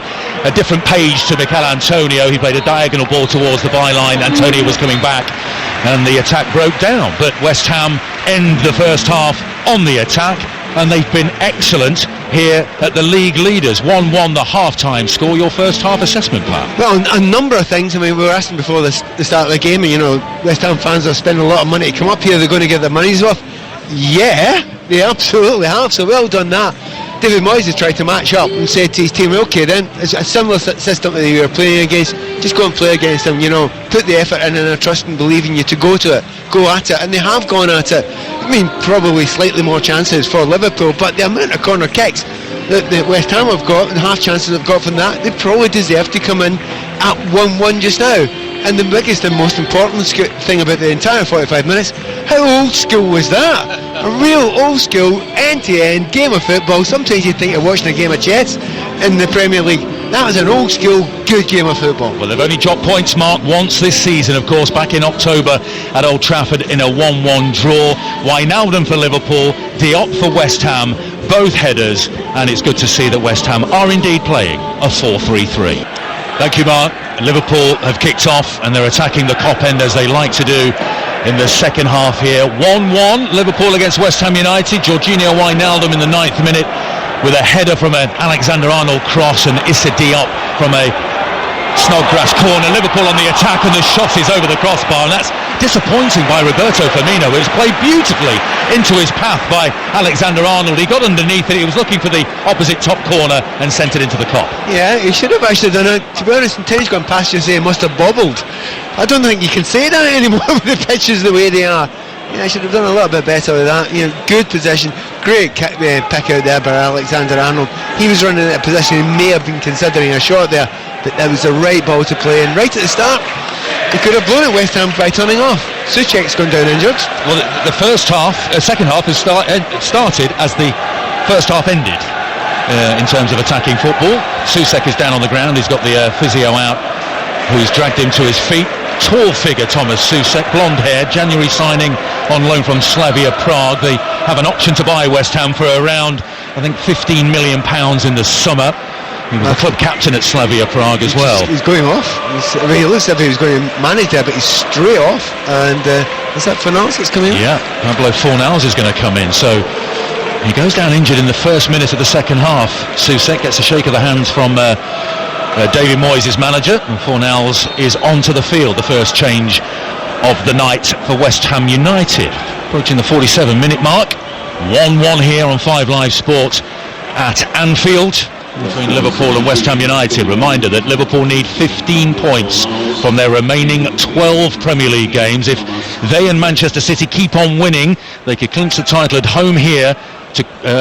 different page to Mikel Antonio. He played a diagonal ball towards the byline. Antonio was coming back and the attack broke down, but West Ham end the first half on the attack. and they've been excellent here at the league leaders. 1-1 the half-time score. Your first half assessment, Pat? Well, a number of things. I mean, we were asking before the start of the game, and West Ham fans are spending a lot of money to come up here. They're going to get their money's worth. Yeah, they absolutely have, so well done that. David Moyes has tried to match up and said to his team, okay then, it's a similar system that you were playing against, just go and play against them, put the effort in, and I trust and believe in you to go to it, go at it, and they have gone at it. I mean, probably slightly more chances for Liverpool, but the amount of corner kicks that West Ham have got, and half chances they've got from that, they probably deserve to come in at 1-1 just now. And the biggest and most important thing about the entire 45 minutes, how old school was that? A real old school, end-to-end game of football. Sometimes you think you're watching a game of chess in the Premier League. That was an old school, good game of football. Well, they've only dropped points, Mark, once this season, of course, back in October at Old Trafford in a 1-1 draw. Wijnaldum for Liverpool, Diop for West Ham, both headers, and it's good to see that West Ham are indeed playing a 4-3-3. Thank you, Mark. Liverpool have kicked off and they're attacking the Kop end as they like to do in the second half here. 1-1, Liverpool against West Ham United. Jorginho Wijnaldum in the 9th minute with a header from an Alexander-Arnold cross, and Issa Diop from a Snodgrass corner. Liverpool on the attack, and the shot is over the crossbar, and that's disappointing by Roberto Firmino. It was played beautifully into his path by Alexander-Arnold. He got underneath it, he was looking for the opposite top corner and sent it into the Kop. Yeah, he should have actually done it. To be honest, until he's gone past you, say he must have bobbled. I don't think you can say that anymore with the pitches the way they are. Yeah, I should have done a little bit better with that. Good position, great pick out there by Alexander-Arnold. He was running at a position, he may have been considering a shot there, but that was the right ball to play, and right at the start he could have blown it, West Ham, by turning off. Souček's gone down injured. Well, the second half has started as the first half ended in terms of attacking football. Souček is down on the ground, he's got the physio out who's dragged him to his feet. Tall figure, Thomas Souček, blonde hair, January signing on loan from Slavia Prague. They have an option to buy West Ham for around, I think, £15 million in the summer. He was the club captain at Slavia Prague as well. He's going off. He looks as if he was going to manage there, but he's straight off. And is that Fornals that's coming in? Yeah, Pablo Fornals is going to come in. So he goes down injured in the first minute of the second half. Souček gets a shake of the hands from David Moyes, his manager, and Fornals is onto the field. The first change of the night for West Ham United. Approaching the 47-minute mark. 1-1 here on 5 Live Sport at Anfield between Liverpool and West Ham United. Reminder that Liverpool need 15 points from their remaining 12 Premier League games. If they and Manchester City keep on winning, they could clinch the title at home here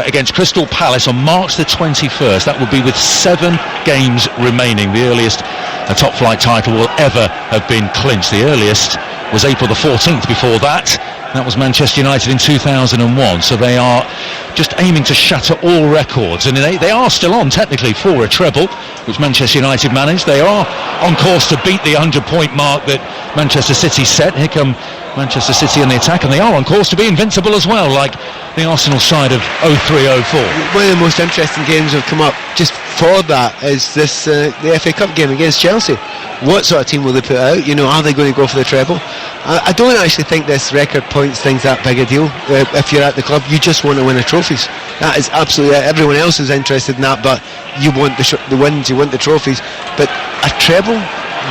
against Crystal Palace on March the 21st. That would be with 7 games remaining, the earliest a top flight title will ever have been clinched. The earliest was April the 14th. Before that was Manchester United in 2001. So they are just aiming to shatter all records, and they are still on technically for a treble, which Manchester United managed. They are on course to beat the 100-point mark that Manchester City set. Here come Manchester City in the attack, and they are on course to be invincible as well, like the Arsenal side of 03-04. One of the most interesting games that have come up just for that is this the FA Cup game against Chelsea. What sort of team will they put out? Are they going to go for the treble? I don't actually think this record points thing's that big a deal. If you're at the club, you just want to win the trophies. That is absolutely it. Everyone else is interested in that, but you want the wins, you want the trophies. But a treble,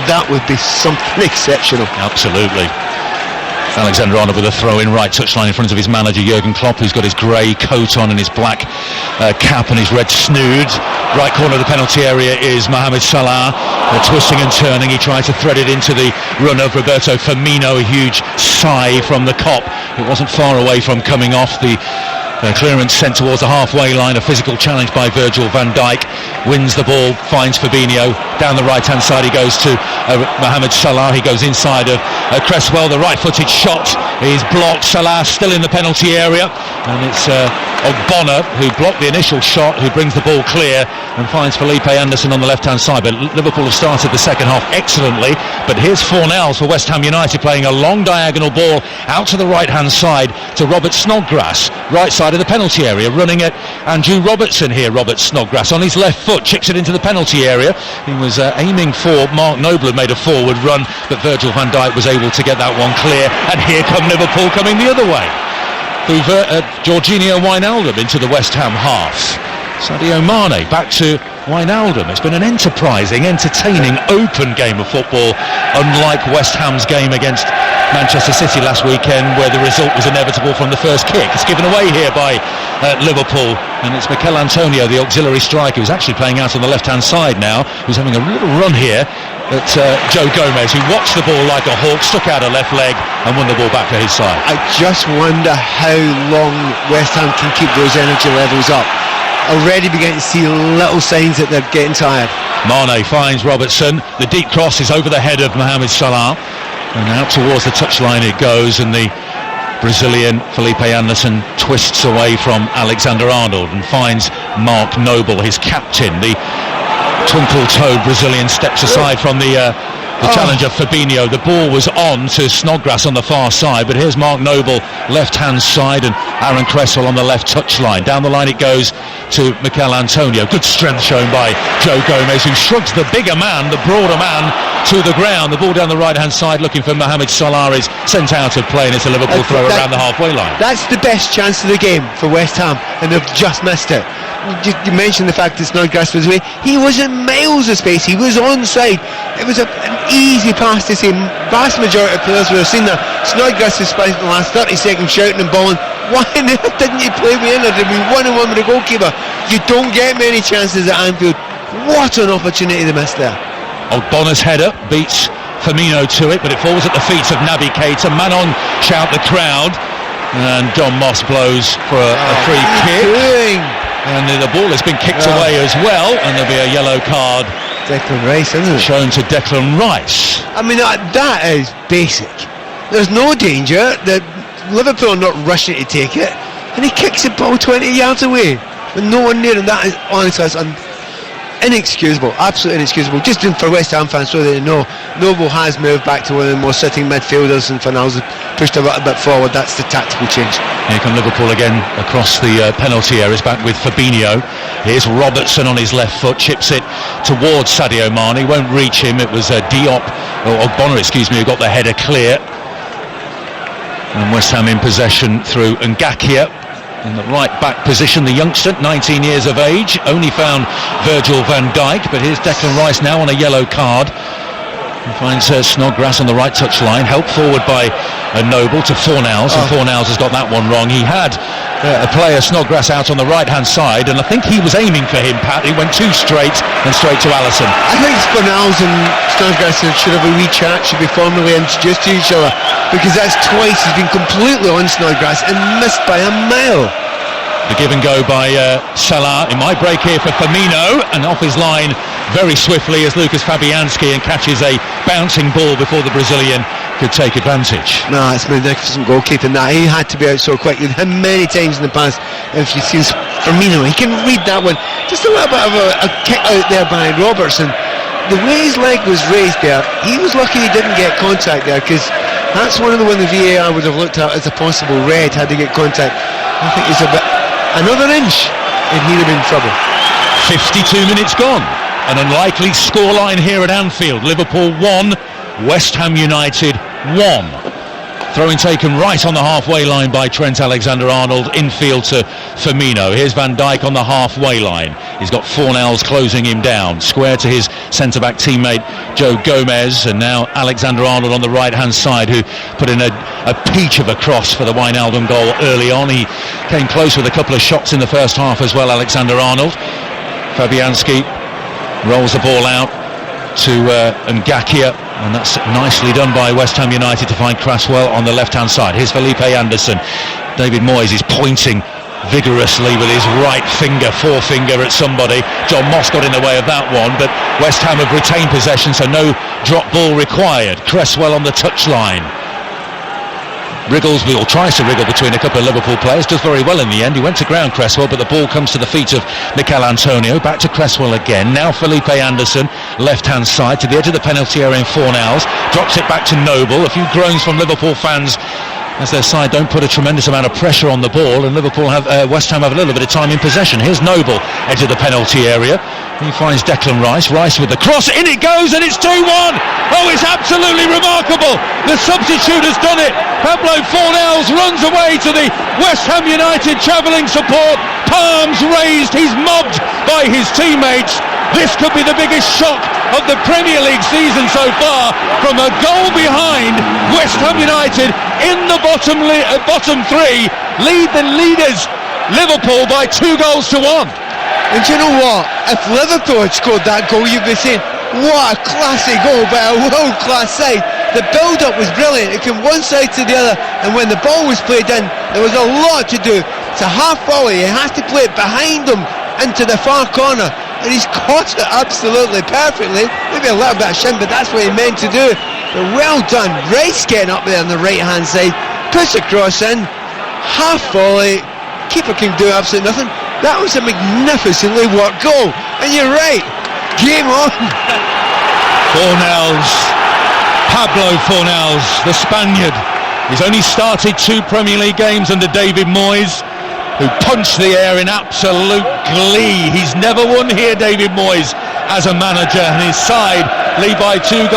that would be something exceptional. Absolutely. Alexander-Arnold with a throw-in, right touchline in front of his manager Jurgen Klopp, who's got his grey coat on and his black cap and his red snood. Right corner of the penalty area is Mohamed Salah, twisting and turning. He tried to thread it into the run of Roberto Firmino. A huge sigh from the Kop. It wasn't far away from coming off. The clearance sent towards the halfway line. A physical challenge by Virgil van Dijk. Wins the ball, finds Fabinho. Down the right-hand side he goes to Mohamed Salah. He goes inside of Cresswell. The right-footed shot is blocked. Salah still in the penalty area. And it's Ogbonna who blocked the initial shot, who brings the ball clear and finds Felipe Anderson on the left-hand side. But Liverpool have started the second half excellently. But here's Fornals for West Ham United playing a long diagonal ball out to the right-hand side to Robert Snodgrass. Right side of the penalty area, running at Andrew Robertson here. Robert Snodgrass on his left foot chips it into the penalty area. He was aiming for Mark Noble, made a forward run, but Virgil van Dijk was able to get that one clear. And here come Liverpool coming the other way. Jorginho Wijnaldum into the West Ham half. Sadio Mane back to Wijnaldum. It's been an enterprising, entertaining, open game of football, unlike West Ham's game against Manchester City last weekend, where the result was inevitable from the first kick. It's given away here by Liverpool, and it's Mikel Antonio, the auxiliary striker, who's actually playing out on the left-hand side now, who's having a little run here at Joe Gomez, who watched the ball like a hawk, stuck out a left leg and won the ball back to his side. I just wonder how long West Ham can keep those energy levels up. Already beginning to see little signs that they're getting tired. Mane finds Robertson. The deep cross is over the head of Mohamed Salah, and out towards the touchline it goes, and the Brazilian Felipe Anderson twists away from Alexander-Arnold and finds Mark Noble, his captain. The twinkle-toed Brazilian steps aside from the challenger Fabinho. The ball was on to Snodgrass on the far side, but here's Mark Noble left-hand side and Aaron Cresswell on the left touchline. Down the line it goes to Mikel Antonio. Good strength shown by Joe Gomez, who shrugs the bigger man, the broader man, to the ground. The ball down the right-hand side looking for Mohamed Salah is sent out of play, and it's a Liverpool throw around the halfway line. That's the best chance of the game for West Ham, and they've just missed it. You mentioned the fact that Snodgrass was away. He was in miles of space. He was onside. It was an easy pass to say. Vast majority of players would have seen that. Snodgrass has spent the last 30 seconds shouting and bawling, why on earth didn't you play me in? Or did we 1-1 with the goalkeeper? You don't get many chances at Anfield. What an opportunity they missed there. Ogbonna's header beats Firmino to it, but it falls at the feet of Naby Keita. Manon shout the crowd, and John Moss blows for a free kick. And the ball has been kicked away as well, and there'll be a yellow card. Declan Rice, isn't it? Shown to Declan Rice. I mean, that is basic. There's no danger that Liverpool are not rushing to take it, and he kicks the ball 20 yards away with no one near him. That is honestly inexcusable, absolutely inexcusable. Just for West Ham fans, so they know, Noble has moved back to one of the more sitting midfielders, and Fornals has pushed a little bit forward. That's the tactical change. Here come Liverpool again across the penalty areas, back with Fabinho. Here's Robertson on his left foot, chips it towards Sadio Mane, won't reach him. It was Ogbonna, who got the header clear. And West Ham in possession through Ngakia in the right back position. The youngster, 19 years of age, only found Virgil van Dijk, but here's Declan Rice now on a yellow card. He finds Snodgrass on the right touchline, helped forward by Noble to Fornals, and Fornals has got that one wrong. He had a player, Snodgrass, out on the right-hand side, and I think he was aiming for him, Pat. He went too straight and straight to Alisson. I think Fornals and Snodgrass should have a wee chat, should be formally introduced to each other, because that's twice he's been completely on Snodgrass and missed by a mile. The give and go by Salah. In my break here for Firmino, and off his line very swiftly is Lucas Fabianski, and catches a bouncing ball before the Brazilian could take advantage. No, it's magnificent goalkeeping that. He had to be out so quick. You've had many times in the past, if you've seen Firmino, he can read that one. Just a little bit of a kick out there by Robertson. The way his leg was raised there, he was lucky he didn't get contact there, because that's one of the ones the VAR would have looked at as a possible red had he get contact. I think it's another inch and he'd have been in trouble. 52 minutes gone. An unlikely scoreline here at Anfield. Liverpool 1, West Ham United 1. Throw-in taken right on the halfway line by Trent Alexander-Arnold, infield to Firmino. Here's Van Dijk on the halfway line. He's got Fornals closing him down. Square to his centre-back teammate Joe Gomez, and now Alexander-Arnold on the right-hand side, who put in a peach of a cross for the Wijnaldum goal early on. He came close with a couple of shots in the first half as well, Alexander-Arnold. Fabianski rolls the ball out to Ngakia, and that's nicely done by West Ham United to find Cresswell on the left-hand side. Here's Felipe Anderson. David Moyes is pointing vigorously with his right forefinger at somebody. John Moss got in the way of that one, but West Ham have retained possession, so no drop ball required. Cresswell on the touchline. Tries to wriggle between a couple of Liverpool players, does very well in the end. He went to ground, Cresswell, but the ball comes to the feet of Mikel Antonio. Back to Cresswell again. Now Felipe Anderson, left-hand side, to the edge of the penalty area in Fornals. Drops it back to Noble. A few groans from Liverpool fans as their side don't put a tremendous amount of pressure on the ball, and West Ham have a little bit of time in possession. Here's Noble, edge of the penalty area. He finds Declan Rice with the cross, in it goes, and it's 2-1. Oh, it's absolutely remarkable. The substitute has done it. Pablo Fornells runs away to the West Ham United travelling support, palms raised, he's mobbed by his teammates. This could be the biggest shock of the Premier League season so far, from a goal behind. West Ham United in the bottom three lead the leaders Liverpool by 2-1. And do you know what? If Liverpool had scored that goal, you'd be saying, what a classy goal by a world-class side. The build-up was brilliant. It came one side to the other, and when the ball was played in, there was a lot to do. It's a half volley. He has to play it behind him into the far corner, and he's caught it absolutely perfectly. Maybe a little bit of shin, but that's what he meant to do. But well done. Rice getting up there on the right-hand side, puts a cross in, half volley. Keeper can do absolutely nothing. That was a magnificently worked goal, and you're right, game on. Pablo Fornells, the Spaniard. He's only started 2 Premier League games under David Moyes, who punched the air in absolute glee. He's never won here, David Moyes, as a manager, and his side lead by 2-1.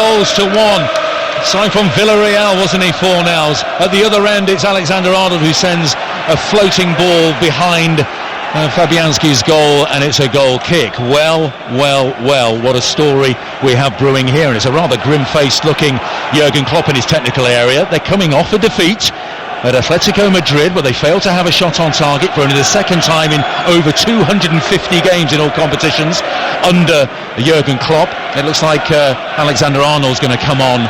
Signed from Villarreal, wasn't he, Fornells? At the other end, it's Alexander Arnold who sends a floating ball behind Fabianski's goal, and it's a goal kick. Well, what a story we have brewing here, and it's a rather grim-faced looking Jurgen Klopp in his technical area. They're coming off a defeat at Atletico Madrid, where they failed to have a shot on target for only the second time in over 250 games in all competitions under Jurgen Klopp. It looks like Alexander Arnold's going to come on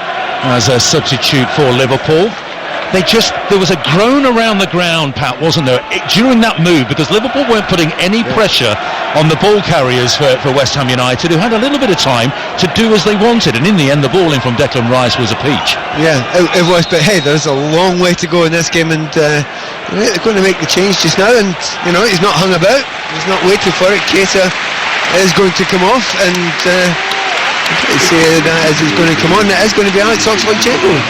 as a substitute for Liverpool. There was a groan around the ground, Pat, wasn't there, during that move, because Liverpool weren't putting any pressure on the ball carriers for West Ham United, who had a little bit of time to do as they wanted, and in the end the ball in from Declan Rice was a peach. Yeah, it was, but hey, there's a long way to go in this game, and they're going to make the change just now, and he's not hung about, he's not waiting for it. Keita is going to come off, and as he's going to come on, it is going to be Alex Oxlade-Chamberlain.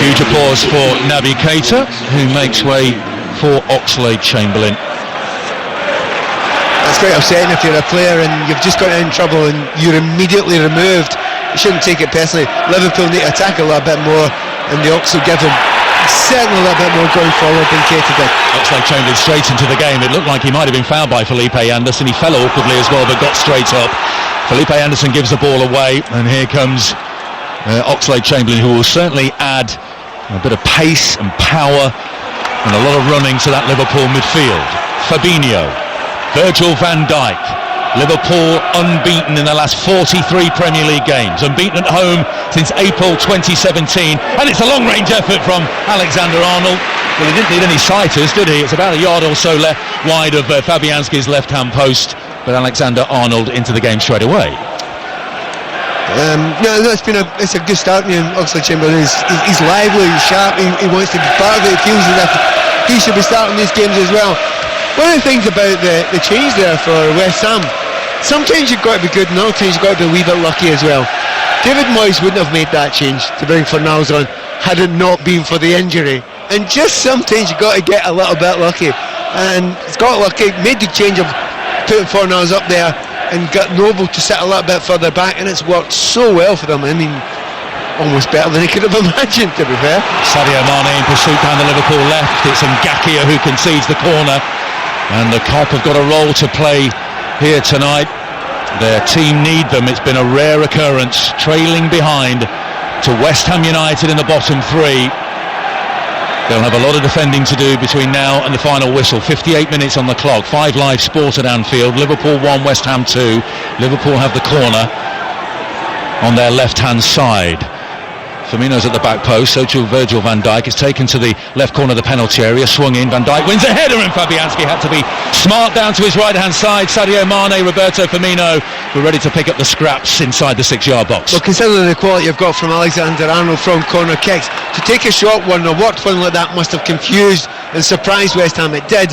Huge applause for Naby Keita, who makes way for Oxlade-Chamberlain. That's quite upsetting if you're a player and you've just got in trouble and you're immediately removed. You shouldn't take it personally. Liverpool need to attack a little bit more, and the Ox will give him certainly a little bit more going forward than Keita did. Oxlade-Chamberlain straight into the game. It looked like he might have been fouled by Felipe Anderson. He fell awkwardly as well, but got straight up. Felipe Anderson gives the ball away, and here comes Oxlade-Chamberlain, who will certainly add a bit of pace and power and a lot of running to that Liverpool midfield. Fabinho, Virgil van Dijk. Liverpool unbeaten in the last 43 Premier League games, unbeaten at home since April 2017, and it's a long-range effort from Alexander Arnold. Well, he didn't need any sighters, did he? It's about a yard or so wide of Fabianski's left-hand post, but Alexander Arnold into the game straight away. It's a good start. Oxlade-Chamberlain he's lively, he's sharp, he wants to be part of it. It feels as if he should be starting these games as well. One of the things about the change there for West Ham, sometimes you've got to be good and other times you've got to be a wee bit lucky as well. David Moyes wouldn't have made that change to bring Fornells on had it not been for the injury, and just sometimes you've got to get a little bit lucky, and he's got lucky, made the change of putting Fornells up there and got Noble to sit a little bit further back, and it's worked so well for them. I mean, almost better than he could have imagined, to be fair. Sadio Mane in pursuit down the Liverpool left. It's Ngakia who concedes the corner, and the Cop have got a role to play here tonight. Their team need them. It's been a rare occurrence, trailing behind to West Ham United in the bottom three. They'll have a lot of defending to do between now and the final whistle. 58 minutes on the clock. 5 Live Sport at Anfield. Liverpool 1, West Ham 2. Liverpool have the corner on their left-hand side. Firmino's at the back post, so too Virgil van Dijk is taken to the left corner of the penalty area, swung in, Van Dijk wins a header, and Fabianski had to be smart down to his right-hand side. Sadio Mane, Roberto Firmino were ready to pick up the scraps inside the 6-yard box. Well, considering the quality you've got from Alexander Arnold from corner kicks, to take a short one, a worked one like that must have confused and surprised West Ham. It did,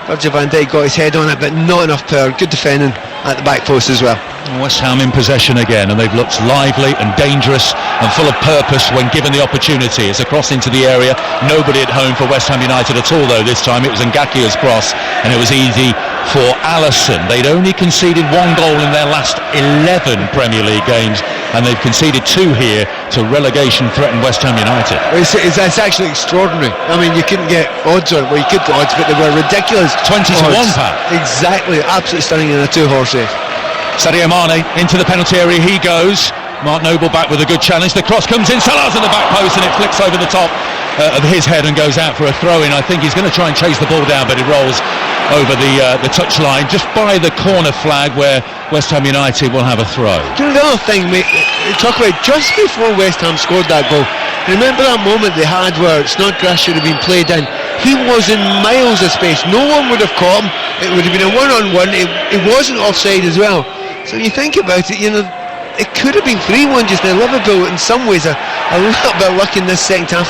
Virgil van Dijk got his head on it, but not enough power. Good defending at the back post as well. West Ham in possession again, and they've looked lively and dangerous and full of purpose when given the opportunity. It's a cross into the area, nobody at home for West Ham United at all though this time. It was Ngakio's cross, and it was easy for Alisson. They'd only conceded 1 goal in their last 11 Premier League games, and they've conceded 2 here to relegation-threatened West Ham United. It's actually extraordinary. I mean, you couldn't get odds on it. Well, you could get odds, but they were ridiculous. 20 to 1, Pat. Exactly, absolutely stunning in a 2-horse race. Sadio Mane into the penalty area he goes. Mark Noble back with a good challenge. The cross comes in, Salah's at the back post, and it flicks over the top of his head and goes out for a throw-in. I think he's going to try and chase the ball down, but it rolls over the touchline just by the corner flag where West Ham United will have a throw. Do you know the other thing, mate? Talk about just before West Ham scored that goal. Remember that moment they had where Snodgrass should have been played in? He was in miles of space. No one would have caught him. It would have been a one-on-one. It wasn't offside as well. So you think about it, it could have been 3-1 just now. Liverpool, in some ways, a little bit lucky in this second half.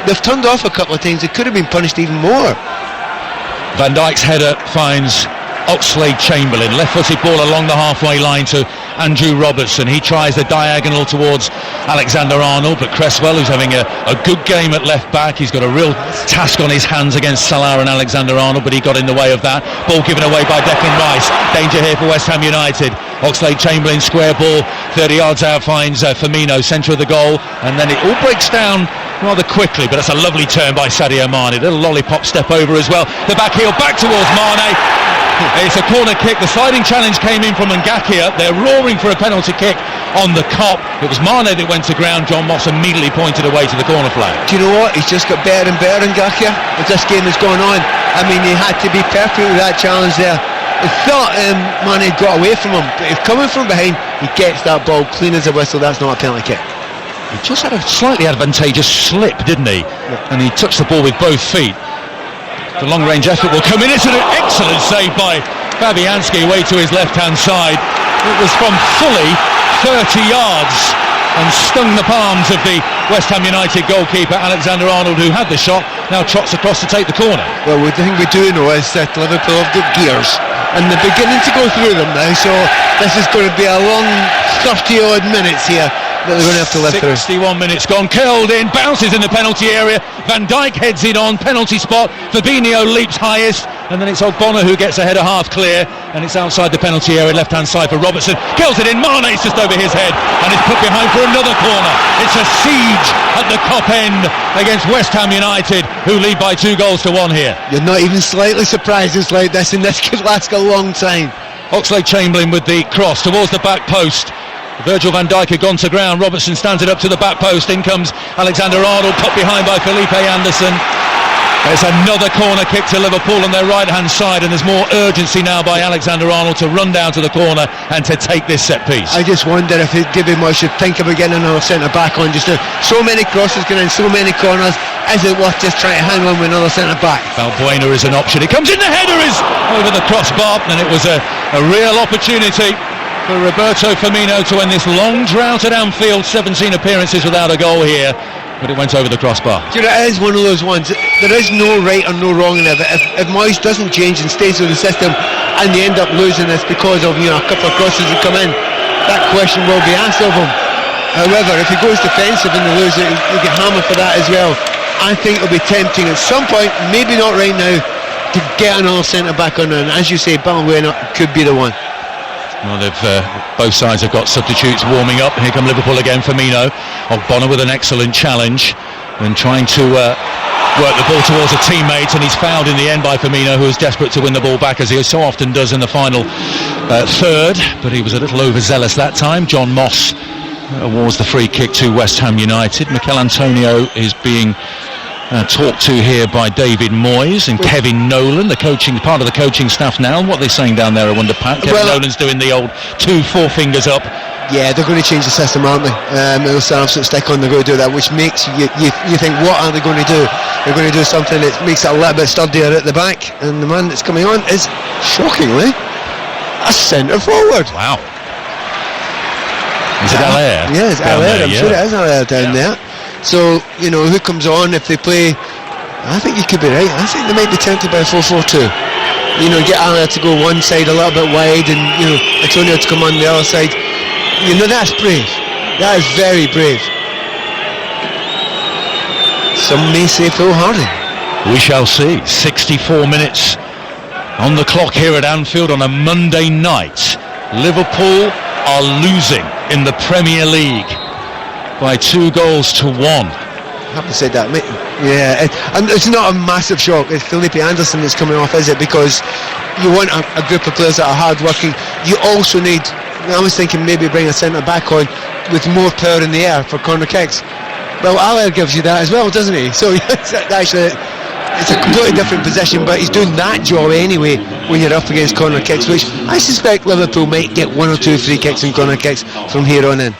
They've turned off a couple of times. They could have been punished even more. Van Dijk's header finds Oxlade-Chamberlain. Left-footed ball along the halfway line to Andrew Robertson. He tries the diagonal towards Alexander-Arnold, but Cresswell, who's having a good game at left-back, he's got a real task on his hands against Salah and Alexander-Arnold, but he got in the way of that. Ball given away by Declan Rice. Danger here for West Ham United. Oxlade-Chamberlain, square ball, 30 yards out, finds Firmino, centre of the goal, and then it all breaks down rather quickly, but that's a lovely turn by Sadio Mane. A little lollipop step over as well. The back heel back towards Mane. It's a corner kick. The sliding challenge came in from Ngakia. They're roaring for a penalty kick on the Kop. It was Mane that went to ground. John Moss immediately pointed away to the corner flag. Do you know what? He's just got better and better, Ngakia, as this game has gone on. I mean, he had to be perfect with that challenge there. I thought Mane got away from him, but if coming from behind, he gets that ball clean as a whistle. That's not a penalty kick. He just had a slightly advantageous slip, didn't he? Yeah. And he touched the ball with both feet. The long-range effort will come in. It's an excellent save by Fabianski away to his left-hand side. It was from fully 30 yards and stung the palms of the West Ham United goalkeeper Alexander-Arnold, who had the shot, now trots across to take the corner. Well, the thing we do know is that Liverpool have got gears, and they're beginning to go through them now, so this is going to be a long 30-odd minutes here that they're going to have to live 61 minutes gone. Curled in, bounces in the penalty area. Van Dijk heads it on, penalty spot. Fabinho leaps highest, and then it's Ogbonna who gets ahead of half clear, and it's outside the penalty area, left-hand side for Robertson. Kills it in, Mane's just over his head, and it's put behind for another corner. It's a siege at the Kop end against West Ham United, who lead by 2-1 here. You're not even slightly surprised it's like this, and this could last a long time. Oxlade-Chamberlain with the cross towards the back post. Virgil van Dijk had gone to ground. Robertson stands it up to the back post. In comes Alexander-Arnold, cut behind by Felipe Anderson. There's another corner kick to Liverpool on their right-hand side, and there's more urgency now by Alexander-Arnold to run down to the corner and to take this set piece. I just wonder if Gibby Moy should think about getting another centre-back on just now. So many crosses going in, so many corners. Is it worth just trying to hang on with another centre-back? Balbuena is an option. It comes in, the header is over the crossbar, and it was a real opportunity for Roberto Firmino to end this long drought at Anfield. 17 appearances without a goal here, but it went over the crossbar. You know, it is one of those ones. There is no right or no wrong in it. If Moyes doesn't change and stays with the system, and they end up losing this because of a couple of crosses that come in, that question will be asked of him. However, if he goes defensive and they lose it, he'll get hammered for that as well. I think it'll be tempting at some point, maybe not right now, to get another centre back on, and as you say, Balbuena could be the one. Well, both sides have got substitutes warming up. Here come Liverpool again. Firmino, Ogbonna with an excellent challenge and trying to work the ball towards a teammate, and he's fouled in the end by Firmino, who is desperate to win the ball back, as he so often does in the final third, but he was a little overzealous that time. John Moss awards the free kick to West Ham United. Mikel Antonio is being talked to here by David Moyes and Kevin Nolan, part of the coaching staff now. What are they saying down there, I wonder, Pat? Kevin Nolan's doing the old 2 forefingers up. Yeah, they're going to change the system, aren't they? They'll start absolute stick on, they're going to do that, which makes you think, what are they going to do? They're going to do something that makes it a little bit sturdier at the back, and the man that's coming on is, shockingly, a centre forward. Wow. Is it Allaire? Yeah, it's Allaire. I'm sure it is Allaire down there. So, who comes on if they play? I think you could be right. I think they might be tempted by 4-4-2. get Ala to go one side a little bit wide, and Antonio to come on the other side. That's brave. That is very brave. Some may say foolhardy. We shall see. 64 minutes on the clock here at Anfield on a Monday night. Liverpool are losing in the Premier League by 2-1. I haven't said that, mate. Yeah, and it's not a massive shock. It's Felipe Anderson that's coming off, is it? Because you want a group of players that are hard working. You also need, I was thinking maybe bring a centre back on with more power in the air for corner kicks. Well, Aller gives you that as well, doesn't he? So actually, it's a completely different position, but he's doing that job anyway when you're up against corner kicks, which I suspect Liverpool might get 1 or 2 free kicks and corner kicks from here on in.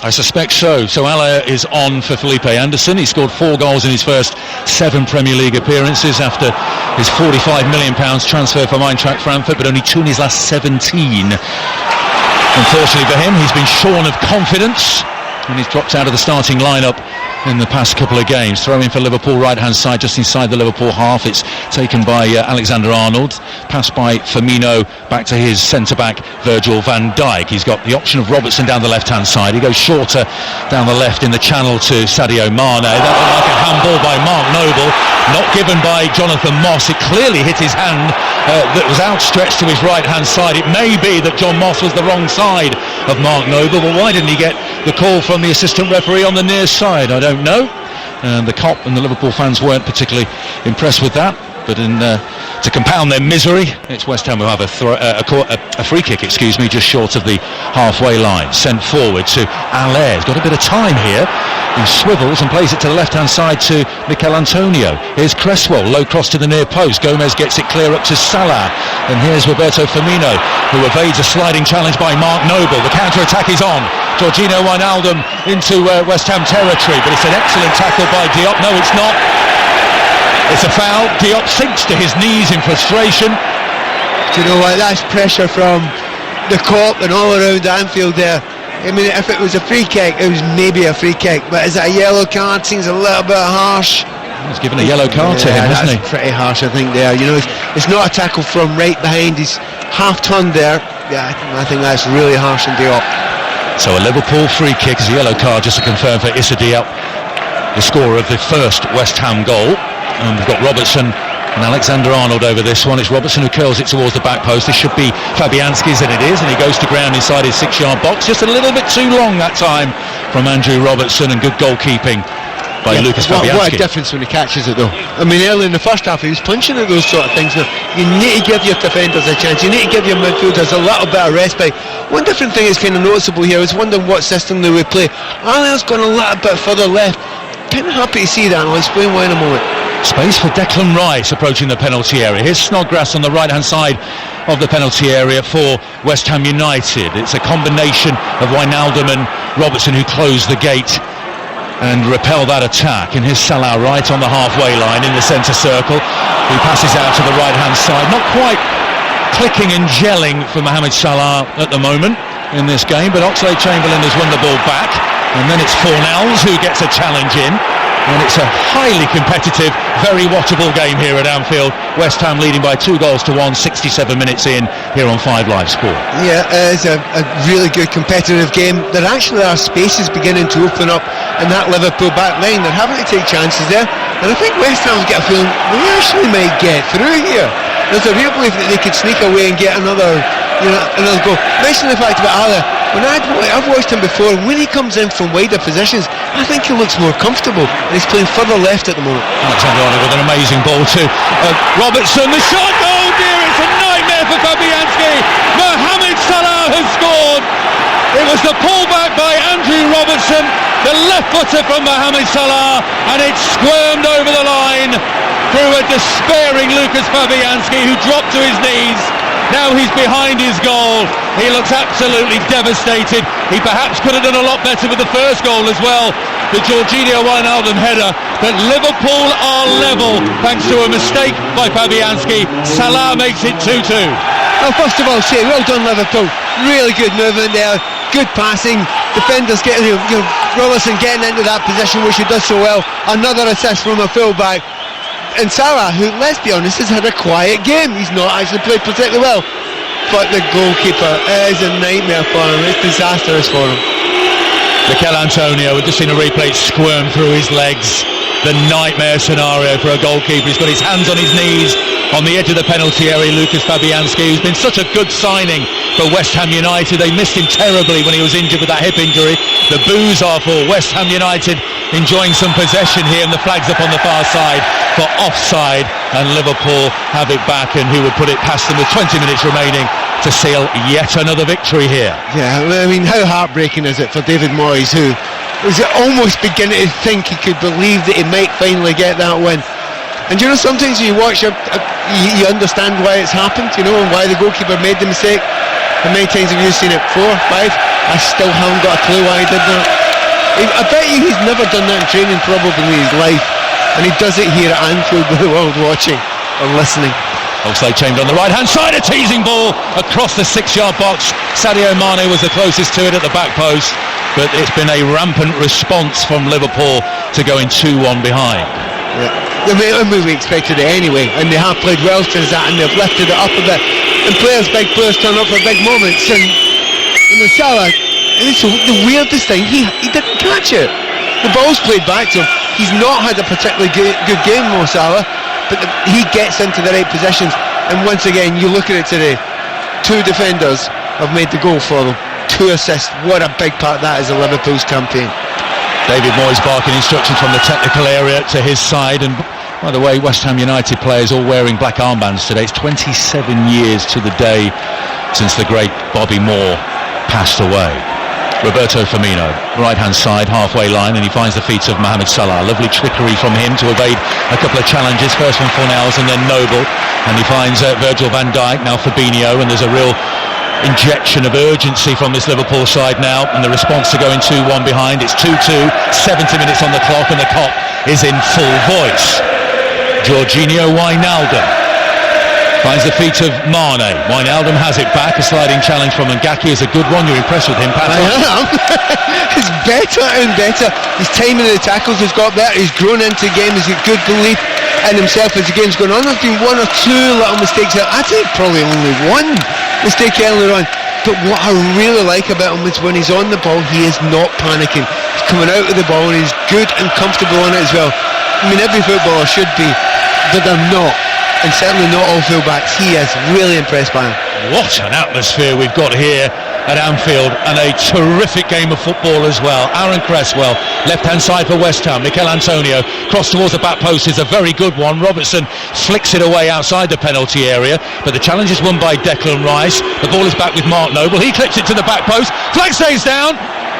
I suspect so. So Aller is on for Felipe Anderson. He scored 4 goals in his first 7 Premier League appearances after his £45 million transfer from Eintracht Frankfurt, but only 2 in his last 17. Unfortunately for him, he's been shorn of confidence and he's dropped out of the starting lineup in the past couple of games. Throw in for Liverpool, right hand side, just inside the Liverpool half. It's taken by Alexander-Arnold, passed by Firmino back to his centre-back Virgil van Dijk. He's got the option of Robertson down the left hand side. He goes shorter down the left in the channel to Sadio Mane. That looked like a handball by Mark Noble, not given by Jonathan Moss. It clearly hit his hand that was outstretched to his right hand side. It may be that John Moss was the wrong side of Mark Noble, but why didn't he get the call from the assistant referee on the near side? I don't know. And the cop and the Liverpool fans weren't particularly impressed with that. But to compound their misery, it's West Ham who have a free kick, just short of the halfway line. Sent forward to Aller. He's got a bit of time here. He swivels and plays it to the left-hand side to Mikel Antonio. Here's Cresswell, low cross to the near post. Gomez gets it clear up to Salah. And here's Roberto Firmino, who evades a sliding challenge by Mark Noble. The counter-attack is on. Jorginho Wijnaldum into West Ham territory, but it's an excellent tackle by Diop. No, it's not. It's a foul. Diop sinks to his knees in frustration. Do you know what? That's pressure from the cop and all around Anfield there. I mean, if it was a free kick, it was maybe a free kick, but is it a yellow card? Seems a little bit harsh. He's given a yellow card to him, hasn't he? That's pretty harsh, I think, there. It's not a tackle from right behind. He's half turned there. Yeah, I think that's really harsh on Diop. So a Liverpool free kick is a yellow card, just to confirm, for Issa Diop, the scorer of the first West Ham goal. And we've got Robertson and Alexander-Arnold over this one. It's Robertson who curls it towards the back post. This should be Fabianski's, and it is, and he goes to ground inside his 6-yard box. Just a little bit too long that time from Andrew Robertson, and good goalkeeping by Lucas Fabianski. What a difference when he catches it, though. I mean, early in the first half he was punching at those sort of things. Now, you need to give your defenders a chance. You need to give your midfielders a little bit of respite. One different thing is kind of noticeable here. I was wondering what system they would play. Arnold's gone a little bit further left. Kind of happy to see that, and I'll explain why in a moment. Space for Declan Rice approaching the penalty area. Here's Snodgrass on the right hand side of the penalty area for West Ham United. It's a combination of Wijnaldum and Robertson who close the gate and repel that attack. And here's Salah right on the halfway line in the centre circle. He passes out to the right hand side. Not quite clicking and gelling for Mohamed Salah at the moment in this game, but Oxlade-Chamberlain has won the ball back, and then it's Fornals who gets a challenge in. And it's a highly competitive, very watchable game here at Anfield. West Ham leading by 2-1, 67 minutes in here on 5 Live Sport. Yeah, it's a really good competitive game. There actually are spaces beginning to open up in that Liverpool back line. They're having to take chances there. And I think West Ham's got a feeling they actually might get through here. There's a real belief that they could sneak away and get another goal. Mention the fact about Allah. When I've watched him before, when he comes in from wider positions, I think he looks more comfortable, and he's playing further left at the moment. Alexander-Arnold with an amazing ball to Robertson. The shot, oh dear, it's a nightmare for Fabianski. Mohamed Salah has scored. It was the pullback by Andrew Robertson, the left footer from Mohamed Salah, and it squirmed over the line through a despairing Lucas Fabianski, who dropped to his knees. Now he's behind his goal. He looks absolutely devastated. He perhaps could have done a lot better with the first goal as well, the Jorginho Wijnaldum header. But Liverpool are level thanks to a mistake by Fabianski. Salah makes it 2-2. Well, first of all, say well done Liverpool. Really good movement there. Good passing. Defenders getting Robertson getting into that position which he does so well. Another assist from a fullback. and Salah, who, let's be honest, has had a quiet game. He's not actually played particularly well. But the goalkeeper is a nightmare for him. It's disastrous for him. Mikel Antonio, we've just seen a replay squirm through his legs. The nightmare scenario for a goalkeeper. He's got his hands on his knees on the edge of the penalty area. Lucas Fabianski, who's been such a good signing for West Ham United. They missed him terribly when he was injured with that hip injury. The boos are for West Ham United, enjoying some possession here, and the flag's up on the far side for offside, and Liverpool have it back, and who would put it past them with 20 minutes remaining to seal yet another victory here. Yeah, I mean, how heartbreaking is it for David Moyes, who was almost beginning to think he could believe that he might finally get that win. And you know, sometimes you watch, you understand why it's happened, you know, and why the goalkeeper made the mistake. How many times have you seen it? 4, 5? I still haven't got a clue why he did that. I bet you he's never done that in training probably in his life, and he does it here at Anfield with the world watching or listening. Oxlade-Chamberlain on the right hand side, a teasing ball across the 6-yard box. Sadio Mane was the closest to it at the back post, but it's been a rampant response from Liverpool to going 2-1 behind. Yeah. I mean, we expected it anyway, and they have played well since that, and they've lifted it up a bit. And big players turn up for big moments, and Salah, it's the weirdest thing, he didn't catch it. The ball's played back to him. He's not had a particularly good game, Mo Salah, but he gets into the right positions, and once again you look at it today, 2 defenders have made the goal for them, 2 assists. What a big part that is of Liverpool's campaign. David Moyes barking instructions from the technical area to his side, and by the way, West Ham United players all wearing black armbands today. It's 27 years to the day since the great Bobby Moore passed away. Roberto Firmino, right hand side, halfway line, and he finds the feet of Mohamed Salah. Lovely trickery from him to evade a couple of challenges, first from Fornals and then Noble, and he finds Virgil van Dijk, now Fabinho, and there's a real injection of urgency from this Liverpool side now, and the response to going 2-1 behind. It's 2-2, 70 minutes on the clock, and the cop is in full voice. Jorginho Wijnaldum finds the feet of Mane. Wijnaldum has it back. A sliding challenge from Ngaki is a good one. You're impressed with him, Pat? I am. He's better and better. His timing of the tackles has got better. He's grown into the game. He's got good belief in himself as the game's going on. There's been 1 or 2 little mistakes. I think probably only 1 mistake earlier on. But what I really like about him is when he's on the ball, he is not panicking. He's coming out of the ball, and he's good and comfortable on it as well. I mean, every footballer should be, but they're not. And certainly not all fullbacks. He is really impressed by him. What an atmosphere we've got here at Anfield, and a terrific game of football as well. Aaron Cresswell, left hand side for West Ham. Mikel Antonio, cross towards the back post is a very good one. Robertson flicks it away outside the penalty area, but the challenge is won by Declan Rice. The ball is back with Mark Noble. He clips it to the back post. Flag stays down.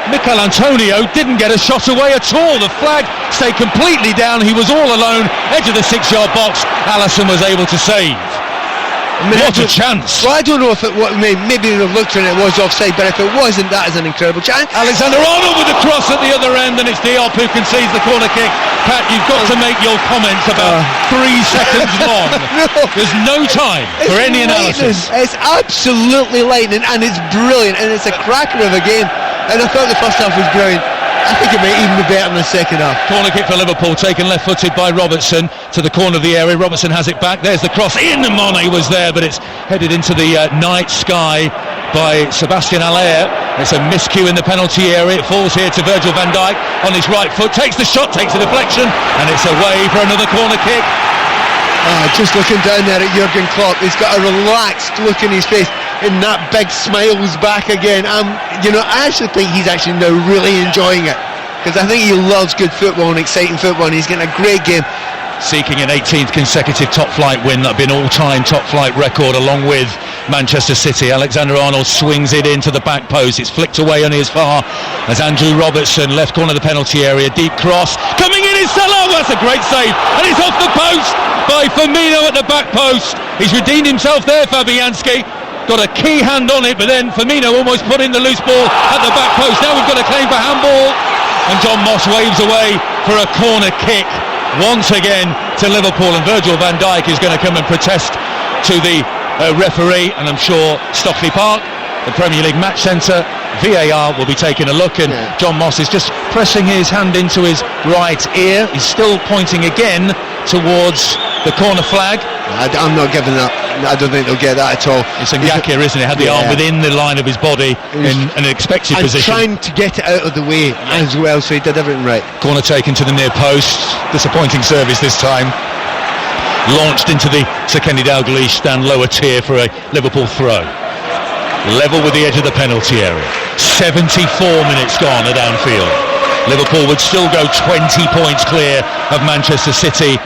Mikel Antonio didn't get a shot away at all. The flag stayed completely down. He was all alone, edge of the 6-yard box. Alisson was able to save. What a chance. Well, I don't know if it was, maybe they looked and it was offside, but if it wasn't, that is an incredible chance. Alexander-Arnold with the cross at the other end, and it's Diop who concedes the corner kick. Pat, you've got to make your comments about 3 seconds long. No. There's no time for any analysis. It's absolutely lightning, and it's brilliant, and it's a cracker of a game. And I thought the first half was brilliant. I think it might even be better in the second half. Corner kick for Liverpool, taken left-footed by Robertson to the corner of the area. Robertson has it back. There's the cross in. Mane was there, but it's headed into the night sky by Sebastian Haller. It's a miscue in the penalty area. It falls here to Virgil van Dijk on his right foot. Takes the shot, takes the deflection, and it's away for another corner kick. Just looking down there at Jurgen Klopp, he's got a relaxed look in his face, and that big smile's back again. I actually think he's actually now really enjoying it, because I think he loves good football and exciting football, and he's getting a great game. Seeking an 18th consecutive top-flight win, that'd be an all-time top-flight record, along with Manchester City. Alexander-Arnold swings it into the back post. It's flicked away only as far as Andrew Robertson, left corner of the penalty area. Deep cross coming in is Salah. That's a great save, and it's off the post by Firmino at the back post. He's redeemed himself there, Fabianski. Got a key hand on it, but then Firmino almost put in the loose ball at the back post. Now we've got a claim for handball, and John Moss waves away for a corner kick once again to Liverpool, and Virgil van Dijk is going to come and protest to the referee, and I'm sure Stockley Park, the Premier League match centre, VAR will be taking a look, and John Moss is just pressing his hand into his right ear. He's still pointing again towards the corner flag. I'm not giving that. I don't think they'll get that at all. It's Ngakia, isn't it? Had the arm within the line of his body in an expected position. And trying to get it out of the way as well, so he did everything right. Corner taken to the near post. Disappointing service this time. Launched into the Sekeni Dalglish stand lower tier for a Liverpool throw. Level with the edge of the penalty area. 74 minutes gone at Anfield. Liverpool would still go 20 points clear of Manchester City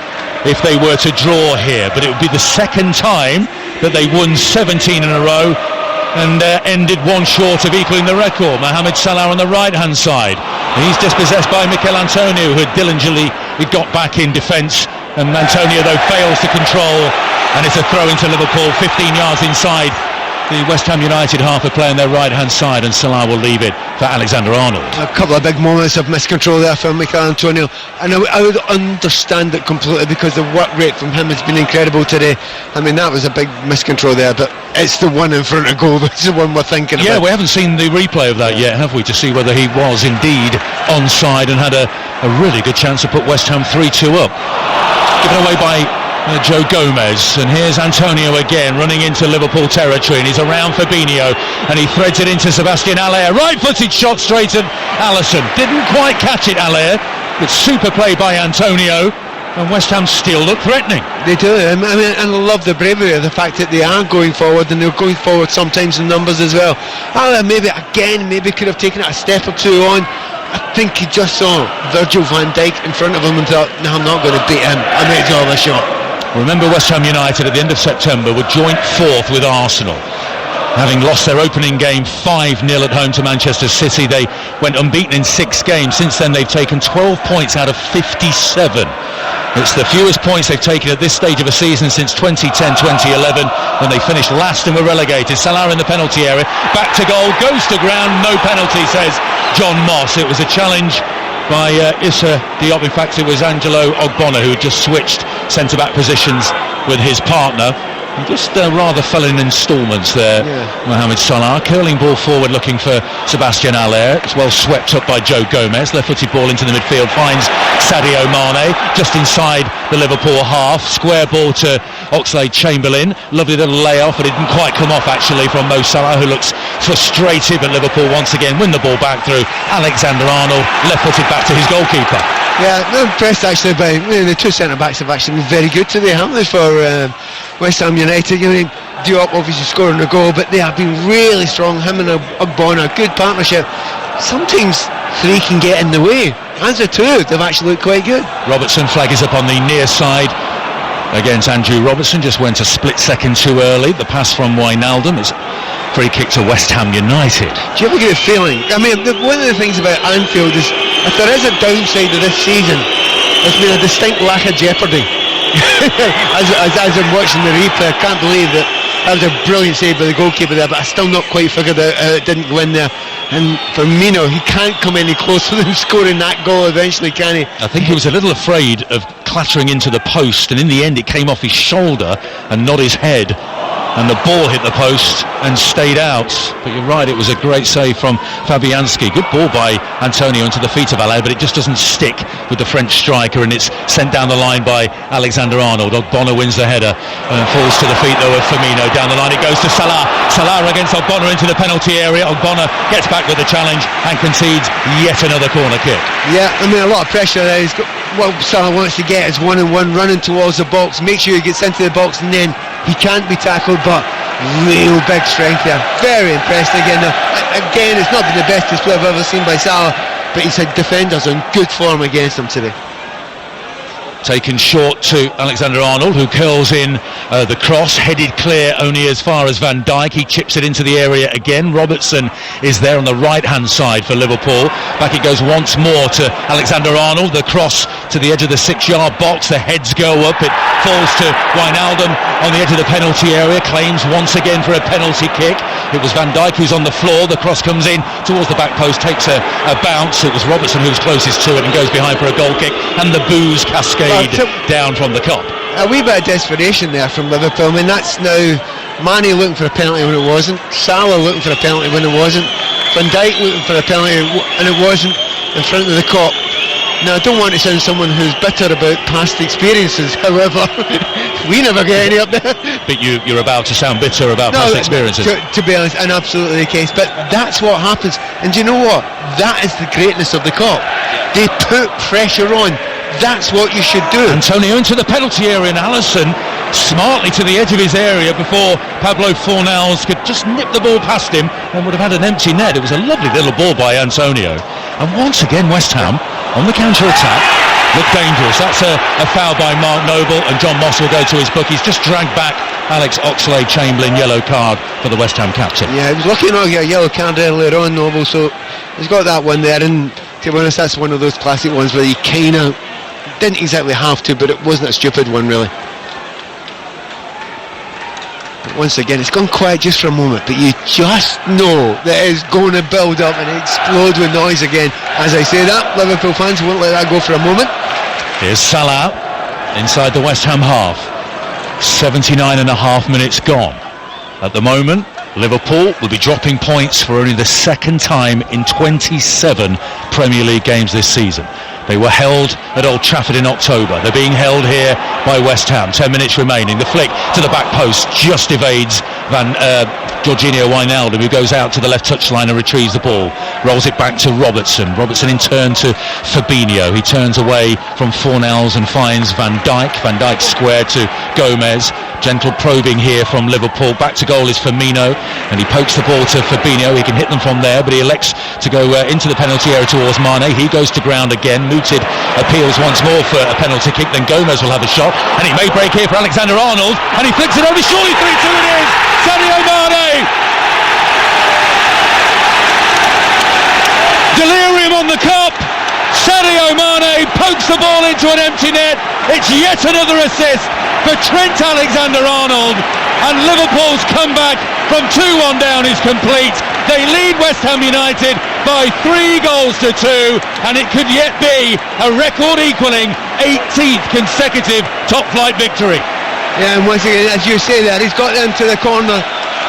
if they were to draw here, but it would be the second time that they won 17 in a row and ended one short of equaling the record. Mohamed Salah on the right hand side, he's dispossessed by Mikel Antonio, who had diligently got back in defence, and Antonio though fails to control, and it's a throw into Liverpool 15 yards inside the West Ham United half, a play on their right hand side, and Salah will leave it for Alexander-Arnold. A couple of big moments of miscontrol there from Mikel Antonio, and I would understand it completely because the work rate from him has been incredible today. I mean, that was a big miscontrol there, but it's the one in front of goal that's the one we're thinking about. Yeah, we haven't seen the replay of that yet, have we, to see whether he was indeed onside and had a really good chance to put West Ham 3-2 up. Given away by Joe Gomez, and here's Antonio again running into Liverpool territory, and he's around Fabinho, and he threads it into Sebastian Haller. Right-footed shot straight at Alisson. Didn't quite catch it, Haller, but super play by Antonio, and West Ham still look threatening. They do. I mean, and I love the bravery of the fact that they are going forward, and they're going forward sometimes in numbers as well. Haller maybe could have taken it a step or two on. I think he just saw Virgil van Dijk in front of him and thought, no, I'm not going to beat him. I made all the shot. Remember, West Ham United at the end of September were joint fourth with Arsenal. Having lost their opening game 5-0 at home to Manchester City, they went unbeaten in 6 games. Since then, they've taken 12 points out of 57. It's the fewest points they've taken at this stage of a season since 2010-2011, when they finished last and were relegated. Salah in the penalty area, back to goal, goes to ground, no penalty, says John Moss. It was a challenge by Issa Diop. In fact, it was Angelo Ogbonna who had just switched centre-back positions with his partner. He just rather fell in instalments there, Mohamed Salah. Curling ball forward looking for Sebastian Haller. It's well swept up by Joe Gomez. Left-footed ball into the midfield, finds Sadio Mane just inside the Liverpool half. Square ball to Oxlade-Chamberlain. Lovely little layoff, but it didn't quite come off actually from Mo Salah, who looks frustrated. But Liverpool once again win the ball back through Alexander-Arnold. Left-footed back to his goalkeeper. Yeah, I'm impressed actually by the two centre-backs have actually been very good today, haven't they, for West Ham United. You know, Diop obviously scoring a goal, but they have been really strong. Him and Ogbonna, a good partnership. Sometimes three can get in the way. As a two, they've actually looked quite good. Robertson flag is up on the near side against Andrew Robertson. Just went a split second too early. The pass from Wijnaldum is free kick to West Ham United. Do you ever get a feeling? I mean, one of the things about Anfield is, if there is a downside of this season, there's been a distinct lack of jeopardy. as I'm watching the replay, I can't believe that was a brilliant save by the goalkeeper there, but I still not quite figured out how it didn't go in there. And Firmino, he can't come any closer than scoring that goal eventually, can he? I think he was a little afraid of clattering into the post, and in the end it came off his shoulder and not his head, and the ball hit the post and stayed out. But you're right, it was a great save from Fabianski. Good ball by Antonio into the feet of Haller, but it just doesn't stick with the French striker, and it's sent down the line by Alexander-Arnold. Ogbonna wins the header and falls to the feet though of Firmino. Down the line it goes to Salah. Salah against Ogbonna into the penalty area. Ogbonna gets back with the challenge and concedes yet another corner kick. Yeah, I mean, a lot of pressure there. He's got, what Salah wants to get is 1-on-1 running towards the box, make sure he gets into the box, and then he can't be tackled. But real big strength there. Very impressed again. Now, again, it's not been the best display I've ever seen by Salah, but he's had defenders in good form against him today. Taken short to Alexander-Arnold, who curls in the cross, headed clear only as far as Van Dijk. He chips it into the area again. Robertson is there on the right-hand side for Liverpool. Back it goes once more to Alexander-Arnold. The cross to the edge of the 6-yard box. The heads go up. It falls to Wijnaldum on the edge of the penalty area. Claims once again for a penalty kick. It was Van Dijk who's on the floor. The cross comes in towards the back post, takes a bounce. It was Robertson who was closest to it and goes behind for a goal kick. And the boos cascade down from the Kop. A wee bit of desperation there from Liverpool. I mean, that's now Mane looking for a penalty when it wasn't, Salah looking for a penalty when it wasn't. Van Dijk looking for a penalty, and it wasn't in front of the Kop. Now, I don't want to sound someone who's bitter about past experiences, however, we never get any up there. But you're about to sound bitter about past experiences. To be honest, and absolutely the case. But that's what happens. And do you know what? That is the greatness of the Kop. They put pressure on. That's what you should do. Antonio into the penalty area, and Alisson smartly to the edge of his area before Pablo Fornals could just nip the ball past him and would have had an empty net. It was a lovely little ball by Antonio. And once again, West Ham on the counter-attack look dangerous. That's a foul by Mark Noble, and John Moss will go to his book. He's just dragged back Alex Oxlade-Chamberlain, yellow card for the West Ham captain. Yeah, he was lucky enough to get a yellow card earlier on, Noble, so he's got that one there. And to be honest, that's one of those classic ones where you kind of didn't exactly have to, but it wasn't a stupid one really. But once again, it's gone quiet just for a moment, but you just know that it's going to build up and explode with noise again. As I say that, Liverpool fans won't let that go for a moment. Here's Salah inside the West Ham half. 79.5 minutes gone. At the moment, Liverpool will be dropping points for only the second time in 27 Premier League games this season. They were held at Old Trafford in October. They're being held here by West Ham. 10 minutes remaining. The flick to the back post just evades Jorginho Wijnaldum, who goes out to the left touchline and retrieves the ball. Rolls it back to Robertson. Robertson in turn to Fabinho. He turns away from Fornals and finds Van Dijk. Van Dijk square to Gomez. Gentle probing here from Liverpool. Back to goal is Firmino, and he pokes the ball to Fabinho. He can hit them from there, but he elects to go into the penalty area towards Mane. He goes to ground again. Mooted appeals once more for a penalty kick. Then Gomez will have a shot, and he may break here for Alexander-Arnold, and he flicks it over. Surely 3-2 it is. Sadio Mane. Delirium on the cup. Sadio Mane pokes the ball into an empty net. It's yet another assist for Trent Alexander-Arnold, and Liverpool's comeback from 2-1 down is complete. They lead West Ham United by 3-2, and it could yet be a record-equalling 18th consecutive top-flight victory. Yeah, and once again, as you say that, he's got them to the corner.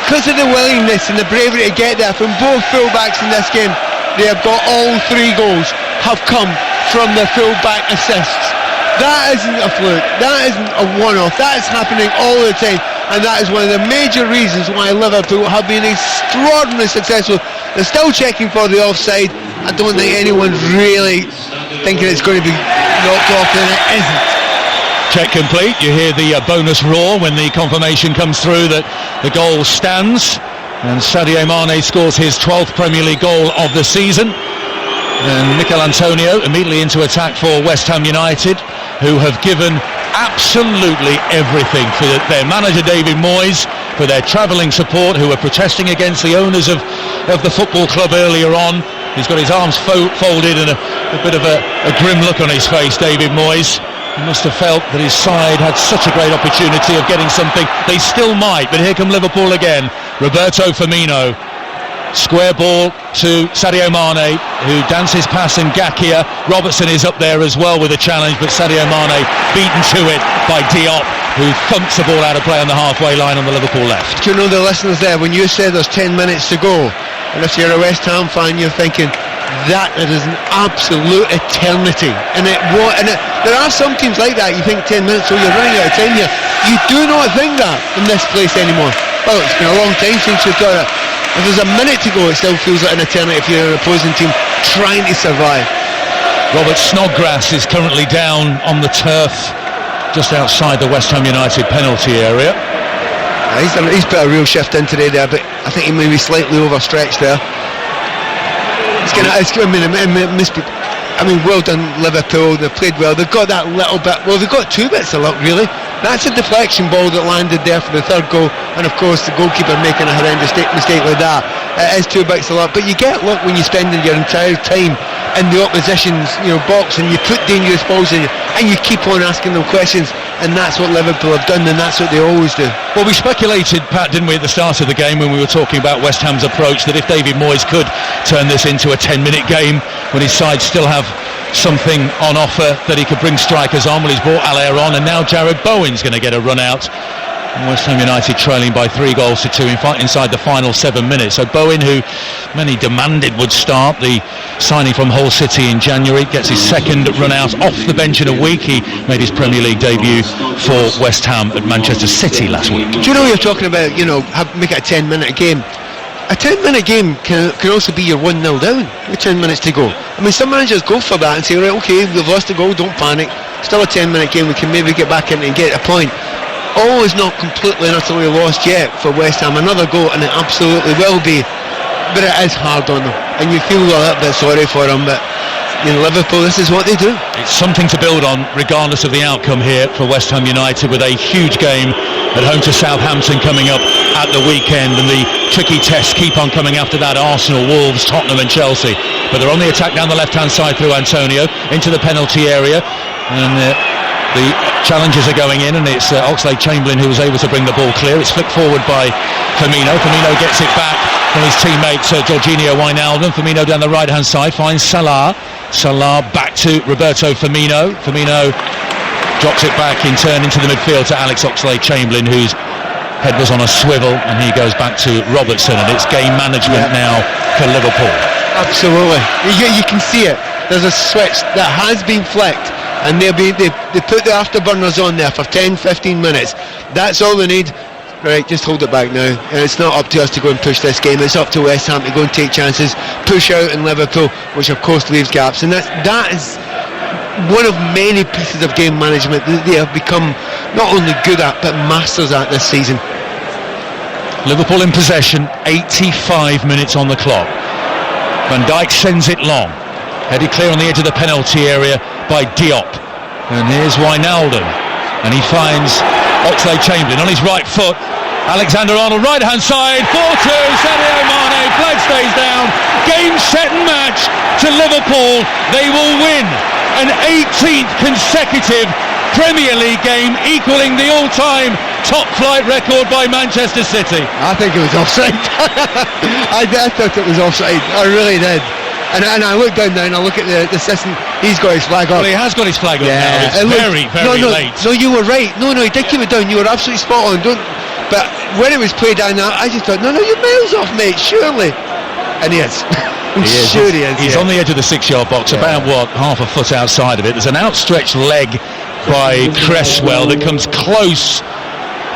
Because of the willingness and the bravery to get there from both full-backs in this game, they have got all 3 goals have come from the full-back assists. That isn't a fluke, that isn't a one-off, that is happening all the time, and that is one of the major reasons why Liverpool have been extraordinarily successful. They're still checking for the offside. I don't think anyone's really thinking it's going to be knocked off, and it isn't. Check complete. You hear the bonus roar when the confirmation comes through that the goal stands, and Sadio Mane scores his 12th Premier League goal of the season. And Mikel Antonio immediately into attack for West Ham United, who have given absolutely everything for their manager David Moyes, for their travelling support, who are protesting against the owners of the football club earlier on. He's got his arms folded and a bit of a grim look on his face, David Moyes. He must have felt that his side had such a great opportunity of getting something. They still might, but here come Liverpool again. Roberto Firmino. Square ball to Sadio Mane, who dances past Ngakia. Robertson is up there as well with a challenge, but Sadio Mane beaten to it by Diop, who thumps the ball out of play on the halfway line on the Liverpool left. Do you know, the listeners there, when you say there's 10 minutes to go, and if you're a West Ham fan, you're thinking that is an absolute eternity, and there are some teams like that. You think 10 minutes, so you're running out of time here. You do not think that in this place anymore. Well, it's been a long time since you've got it. If there's a minute to go, it still feels like an eternity if you're an opposing team trying to survive. Robert Snodgrass is currently down on the turf just outside the West Ham United penalty area. He's put a real shift in today there, but I think he may be slightly overstretched there. Well done Liverpool, they've played well, they've got that little bit, well they've got 2 bits of luck really. That's a deflection ball that landed there for the 3rd goal, and of course the goalkeeper making a horrendous mistake like that. It is 2 bits of luck, but you get luck when you're spending your entire time in the opposition's box, and you put dangerous balls in, and you keep on asking them questions, and that's what Liverpool have done, and that's what they always do. Well, we speculated, Pat, didn't we, at the start of the game when we were talking about West Ham's approach, that if David Moyes could turn this into a 10-minute game when his side still have something on offer, that he could bring strikers on. Well, he's brought Allaire on, and now Jared Bowen's going to get a run out West Ham United trailing by 3-2 inside the final 7 minutes. So Bowen, who many demanded would start, the signing from Hull City in January, gets his second run out off the bench in a week. He made his Premier League debut for West Ham at Manchester City last week. Do you know, you're talking about, make it a 10-minute game. A 10-minute game can also be your 1-0 down with 10 minutes to go. I mean, some managers go for that and say, right, okay, we've lost a goal, don't panic. Still a 10-minute game, we can maybe get back in and get a point. All is not completely and utterly lost yet for West Ham. Another goal, and it absolutely will be. But it is hard on them, and you feel a little bit sorry for them. But Liverpool, this is what they do. It's something to build on, regardless of the outcome here for West Ham United, with a huge game at home to Southampton coming up at the weekend, and the tricky tests keep on coming after that: Arsenal, Wolves, Tottenham and Chelsea. But they're on the attack down the left-hand side through Antonio into the penalty area, and the challenges are going in, and it's Oxlade-Chamberlain who was able to bring the ball clear. It's flicked forward by Firmino. Firmino gets it back from his teammate Jorginho Wijnaldum. Firmino down the right-hand side finds Salah. Salah back to Roberto Firmino. Firmino drops it back in turn into the midfield to Alex Oxlade-Chamberlain, whose head was on a swivel, and he goes back to Robertson, and it's game management now for Liverpool. Absolutely. You can see it. There's a switch that has been flicked, and they put the afterburners on there for 10-15 minutes. That's all they need. Right, just hold it back now. And it's not up to us to go and push this game. It's up to West Ham to go and take chances, push out in Liverpool, which of course leaves gaps. And that is one of many pieces of game management that they have become not only good at, but masters at this season. Liverpool in possession, 85 minutes on the clock. Van Dijk sends it long, headed clear on the edge of the penalty area by Diop. And here's Wijnaldum, and he finds Oxlade-Chamberlain on his right foot. Alexander-Arnold, right-hand side, 4-2, Sadio Mane, flag stays down. Game, set and match to Liverpool. They will win an 18th consecutive Premier League game, equaling the all-time top-flight record by Manchester City. I think it was offside. I thought it was offside. I really did. And I look down now and I look at the assistant. He's got his flag up. Well, he has got his flag up now. It's very late. No, you were right. No, he did keep it down. You were absolutely spot on. But when it was played down there, I just thought, no, you're miles off, mate, surely. And he is. He is. He's on the edge of the 6-yard box, about half a foot outside of it. There's an outstretched leg by Cresswell that comes close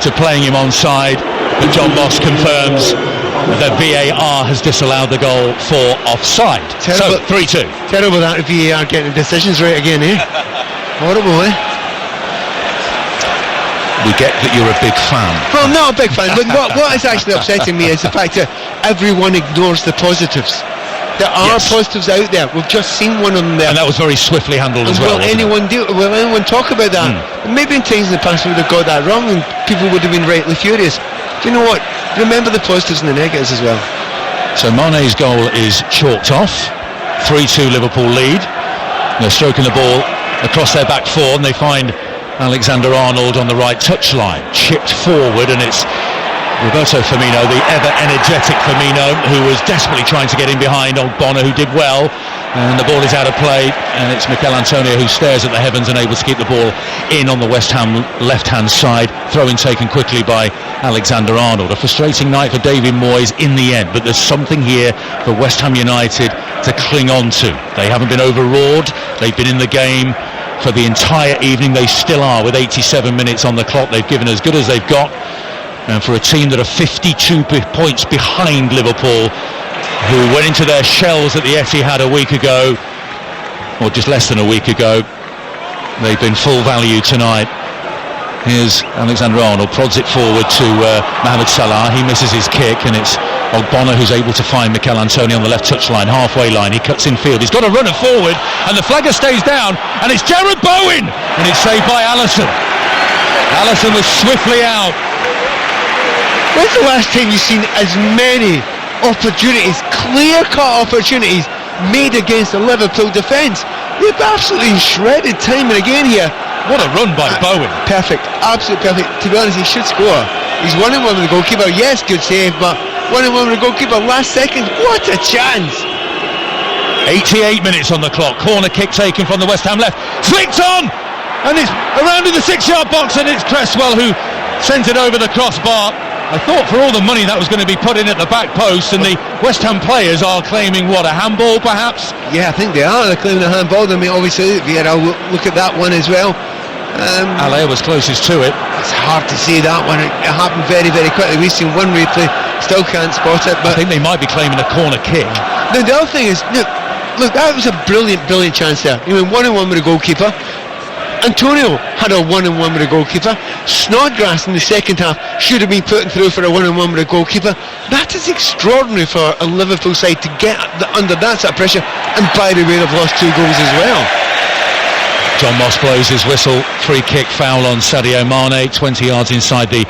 to playing him onside, but John Moss confirms that VAR has disallowed the goal for offside. Terrible, so 3-2. Terrible that VAR getting decisions right again, eh? Horrible, eh? We get that you're a big fan. Well, I'm not a big fan, but what is actually upsetting me is the fact that everyone ignores the positives. There are positives out there. We've just seen one of them there. And that was very swiftly handled as well. Will anyone talk about that? Maybe in times in the past we would have got that wrong and people would have been rightly furious. Do you know what? Remember the positives and the negatives as well. So Mane's goal is chalked off. 3-2 Liverpool lead. They're stroking the ball across their back four, and they find Alexander-Arnold on the right touchline, chipped forward, and it's Roberto Firmino, the ever-energetic Firmino, who was desperately trying to get in behind old Bonner, who did well, and the ball is out of play, and it's Mikel Antonio who stares at the heavens and able to keep the ball in on the West Ham left-hand side. Throw-in taken quickly by Alexander-Arnold. A frustrating night for David Moyes in the end, but there's something here for West Ham United to cling on to. They haven't been overawed, they've been in the game for the entire evening. They still are, with 87 minutes on the clock. They've given as good as they've got, and for a team that are 52 points behind Liverpool, who went into their shells at the Etihad a week ago, or just less than a week ago, they've been full value tonight. Here's Alexander-Arnold, prods it forward to Mohamed Salah. He misses his kick, and it's Ogbonna who's able to find Mikel Antonio on the left touchline, halfway line. He cuts in field. He's got a runner forward, and the flagger stays down, and it's Jared Bowen, and it's saved by Alisson. Alisson was swiftly out. When's the last time you've seen as many opportunities, clear-cut opportunities, made against the Liverpool defence? They've absolutely shredded time and again here. What a run by Bowen. Perfect, absolutely perfect. To be honest, he should score. He's 1-1 with the goalkeeper. Yes, good save, but 1-1 with the goalkeeper. Last second, what a chance. 88 minutes on the clock. Corner kick taken from the West Ham left. Flicked on! And it's around in the 6-yard box, and it's Cresswell who sends it over the crossbar. I thought for all the money that was going to be put in at the back post, and the West Ham players are claiming, what, a handball perhaps? Yeah, I think they are. They're claiming a handball. I mean, obviously, Vieira will look at that one as well. Alea was closest to it. It's hard to see that one. It happened very, very quickly. We've seen one replay, still can't spot it. But I think they might be claiming a corner kick. Now, the other thing is, look, that was a brilliant chance there. You know, 1-on-1 with the goalkeeper. Antonio had a 1-on-1 with the goalkeeper. Snodgrass in the second half should have been put through for a 1-on-1 with the goalkeeper. That is extraordinary for a Liverpool side to get under that sort of pressure. And by the way, they've lost 2 goals as well. John Moss blows his whistle. Free kick foul on Sadio Mane, 20 yards inside the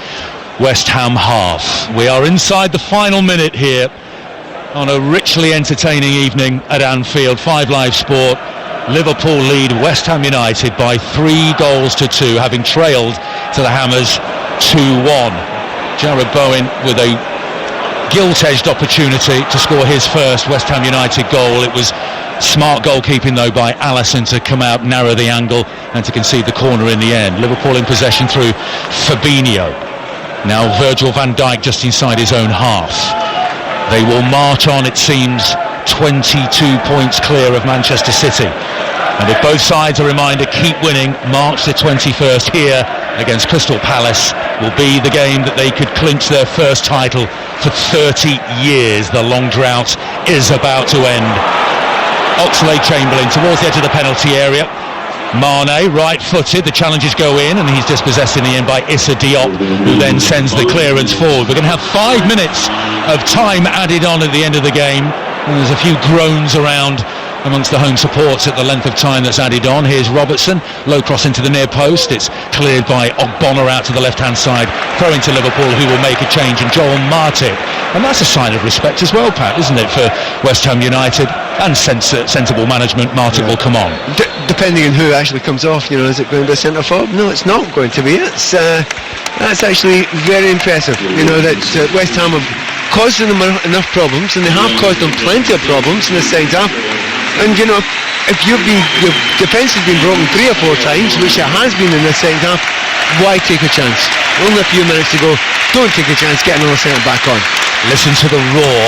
West Ham half. We are inside the final minute here on a richly entertaining evening at Anfield. 5 Live Sport. Liverpool lead West Ham United by 3-2, having trailed to the Hammers 2-1. Jarrod Bowen with a gilt-edged opportunity to score his first West Ham United goal. It was smart goalkeeping though by Alisson to come out, narrow the angle and to concede the corner in the end. Liverpool in possession through Fabinho. Now Virgil van Dijk just inside his own half. They will march on, it seems, 22 points clear of Manchester City. And if both sides, a reminder, keep winning, March the 21st here against Crystal Palace will be the game that they could clinch their first title for 30 years. The long drought is about to end. Oxlade-Chamberlain towards the edge of the penalty area. Mane, right-footed, the challenges go in and he's dispossessed in the end by Issa Diop, who then sends the clearance forward. We're going to have 5 minutes of time added on at the end of the game. And there's a few groans around amongst the home supports at the length of time that's added on. Here's Robertson, low cross into the near post. It's cleared by Ogbonna out to the left-hand side, throwing to Liverpool, who will make a change, and Joel Matip. And that's a sign of respect as well, Pat, isn't it, for West Ham United? And sensible management. Matip will come on. Depending on who actually comes off, you know, is it going to be a centre forward? No, it's not going to be. That's actually very impressive. You know, that West Ham have caused them enough problems, and they have caused them plenty of problems in the second half. And you know, if your defence has been broken 3 or 4 times, which it has been in the second half, why take a chance? Only a few minutes to go. Don't take a chance. Get another centre back on. Listen to the roar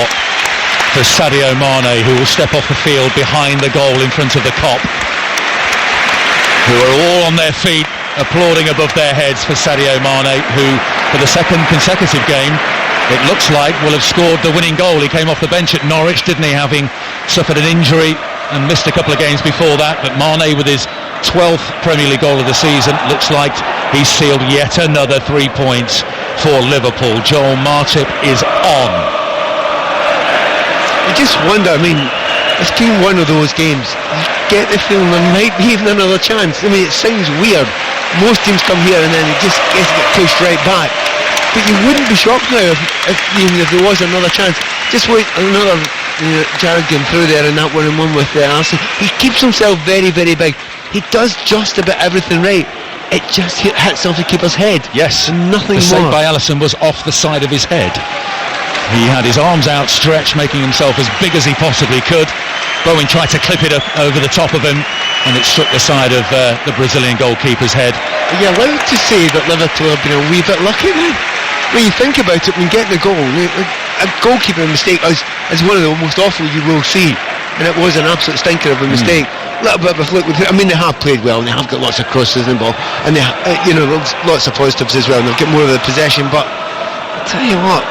for Sadio Mane, who will step off the field behind the goal in front of the Kop, who are all on their feet applauding above their heads for Sadio Mane, who for the second consecutive game it looks like will have scored the winning goal. He came off the bench at Norwich, didn't he, having suffered an injury and missed a couple of games before that. But Mane, with his 12th Premier League goal of the season, looks like he's sealed yet another 3 points for Liverpool. Joel Matip is on. You just wonder, I mean, it's been one of those games, you get the feeling there might be even another chance. I mean, it sounds weird. Most teams come here and then it just gets pushed right back. But you wouldn't be shocked now if there was another chance. Just wait another Jarrod getting through there in that 1-on-1 with Alisson. He keeps himself very, very big. He does just about everything right. It just hits off the keeper's head. Yes, and nothing the more. save by Alisson was off the side of his head. He had his arms outstretched, making himself as big as he possibly could. Bowen tried to clip it up over the top of him, and it struck the side of the Brazilian goalkeeper's head. Are you allowed to say that Liverpool have been a wee bit lucky then? When you think about it, when you get the goal, a goalkeeper mistake is one of the most awful you will see, and it was an absolute stinker of a mistake. A little bit of a fluke. I mean, they have played well, and they have got lots of crosses in the ball, and they, lots of positives as well, and they've got more of the possession. But I tell you what,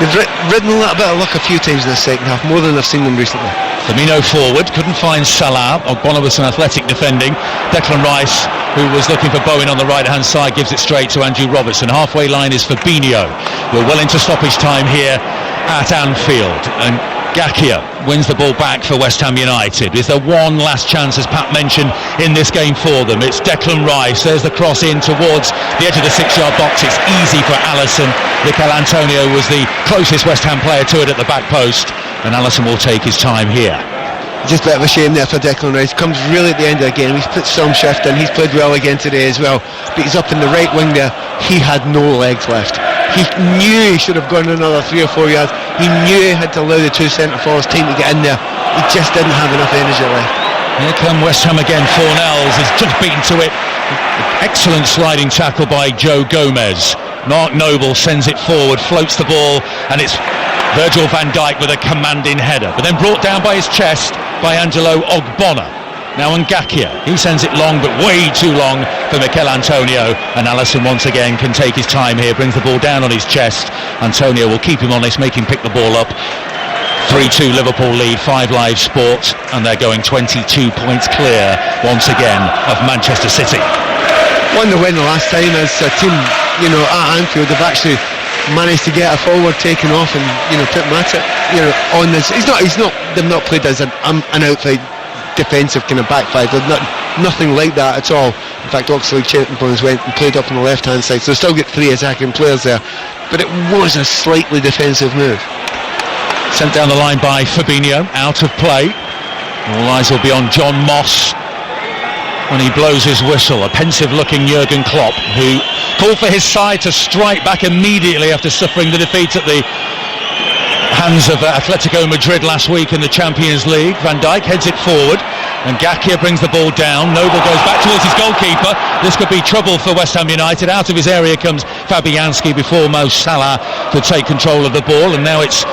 they've ridden a little bit of luck a few times in the second half, more than I've seen them recently. Firmino forward, couldn't find Salah. Ogbonna with some athletic defending. Declan Rice, who was looking for Bowen on the right-hand side, gives it straight to Andrew Robertson. Halfway line is Fabinho. We're well into stoppage time here at Anfield, and Gakia wins the ball back for West Ham United. Is there one last chance, as Pat mentioned, in this game for them? It's Declan Rice. There's the cross in towards the edge of the 6-yard box. It's easy for Alisson. Mikel Antonio was the closest West Ham player to it at the back post, and Alisson will take his time here. Just a bit of a shame there for Declan Rice. Comes really at the end of the game. He's put some shift in. He's played well again today as well. But he's up in the right wing there. He had no legs left. He knew he should have gone another 3 or 4 yards. He knew he had to allow the 2 centre forwards time to get in there. He just didn't have enough energy left. Here come West Ham again. Fornells is just beaten to it Excellent sliding tackle by Joe Gomez. Mark Noble sends it forward, floats the ball, and it's Virgil van Dijk with a commanding header, but then brought down by his chest by Angelo Ogbonna. Now Ngakia, he sends it long, but way too long for Mikel Antonio, and Alisson once again can take his time here, brings the ball down on his chest. Antonio will keep him honest, make him pick the ball up. 3-2 Liverpool lead, 5 Live Sport, and they're going 22 points clear once again of Manchester City. Won the win the last time as a team, at Anfield. They've actually managed to get a forward taken off and put Matip on this. They've not played as an outside defensive kind of back five. They've nothing like that at all. In fact, Oxlade Chamberlain went and played up on the left hand side, so they still get 3 attacking players there, but it was a slightly defensive move. Sent down the line by Fabinho, out of play. All eyes will be on John Moss when he blows his whistle. A pensive looking Jurgen Klopp, who called for his side to strike back immediately after suffering the defeat at the hands of Atletico Madrid last week in the Champions League. Van Dijk heads it forward, and Ngakia brings the ball down. Noble goes back towards his goalkeeper. This could be trouble for West Ham United. Out of his area comes Fabianski before Mo Salah could take control of the ball, and now it's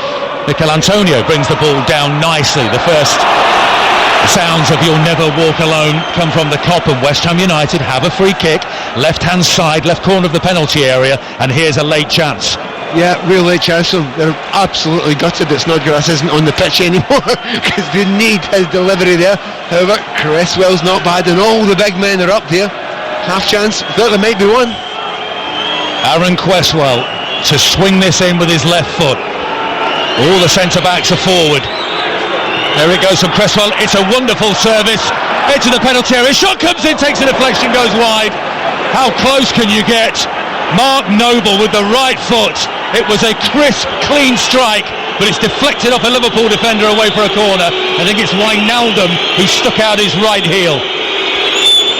Mikel Antonio brings the ball down nicely. The first sounds of "You'll Never Walk Alone" come from the Kop, and West Ham United have a free kick, left hand side, left corner of the penalty area, and here's a late chance. Yeah, real late chance. So they're absolutely gutted that Snodgrass isn't on the pitch anymore because they need his delivery there. However, Cresswell's not bad, and all the big men are up there. Half chance. Thought there might be one. Aaron Cresswell to swing this in with his left foot. All the centre-backs are forward. There it goes from Cresswell. It's a wonderful service. Edge of the penalty area. Shot comes in, takes a deflection, goes wide. How close can you get? Mark Noble with the right foot. It was a crisp, clean strike, but it's deflected off a Liverpool defender away for a corner. I think it's Wijnaldum who stuck out his right heel.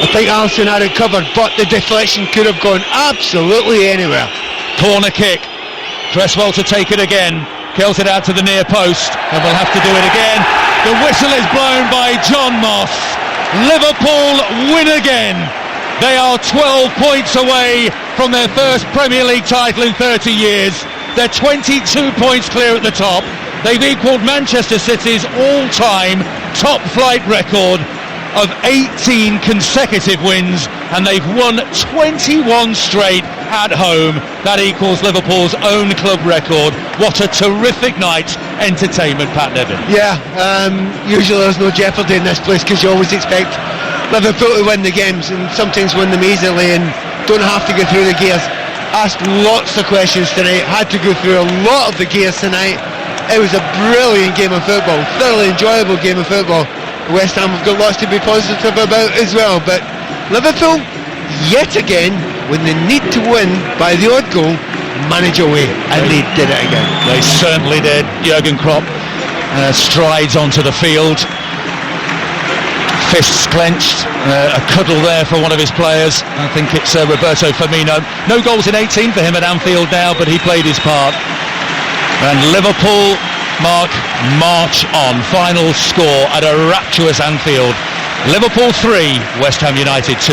I think Alisson had it covered, but the deflection could have gone absolutely anywhere. Corner kick. Cresswell to take it again. Kills it out to the near post, and we'll have to do it again. The whistle is blown by John Moss. Liverpool win again. They are 12 points away from their first Premier League title in 30 years. They're 22 points clear at the top. They've equalled Manchester City's all-time top-flight record of 18 consecutive wins, and they've won 21 straight at home. That equals Liverpool's own club record. What a terrific night entertainment, Pat Nevin. Yeah, usually there's no jeopardy in this place because you always expect Liverpool to win the games and sometimes win them easily and don't have to go through the gears. Asked lots of questions tonight, had to go through a lot of the gears tonight. It was a brilliant game of football, thoroughly enjoyable game of football. West Ham have got lots to be positive about as well, but Liverpool, yet again, when they need to win by the odd goal, manage away, and they did it again. They certainly did. Jurgen Klopp strides onto the field, fists clenched, a cuddle there for one of his players. I think it's Roberto Firmino. No goals in 18 for him at Anfield now, but he played his part. And Liverpool march on. Final score at a rapturous Anfield. Liverpool 3, West Ham United 2.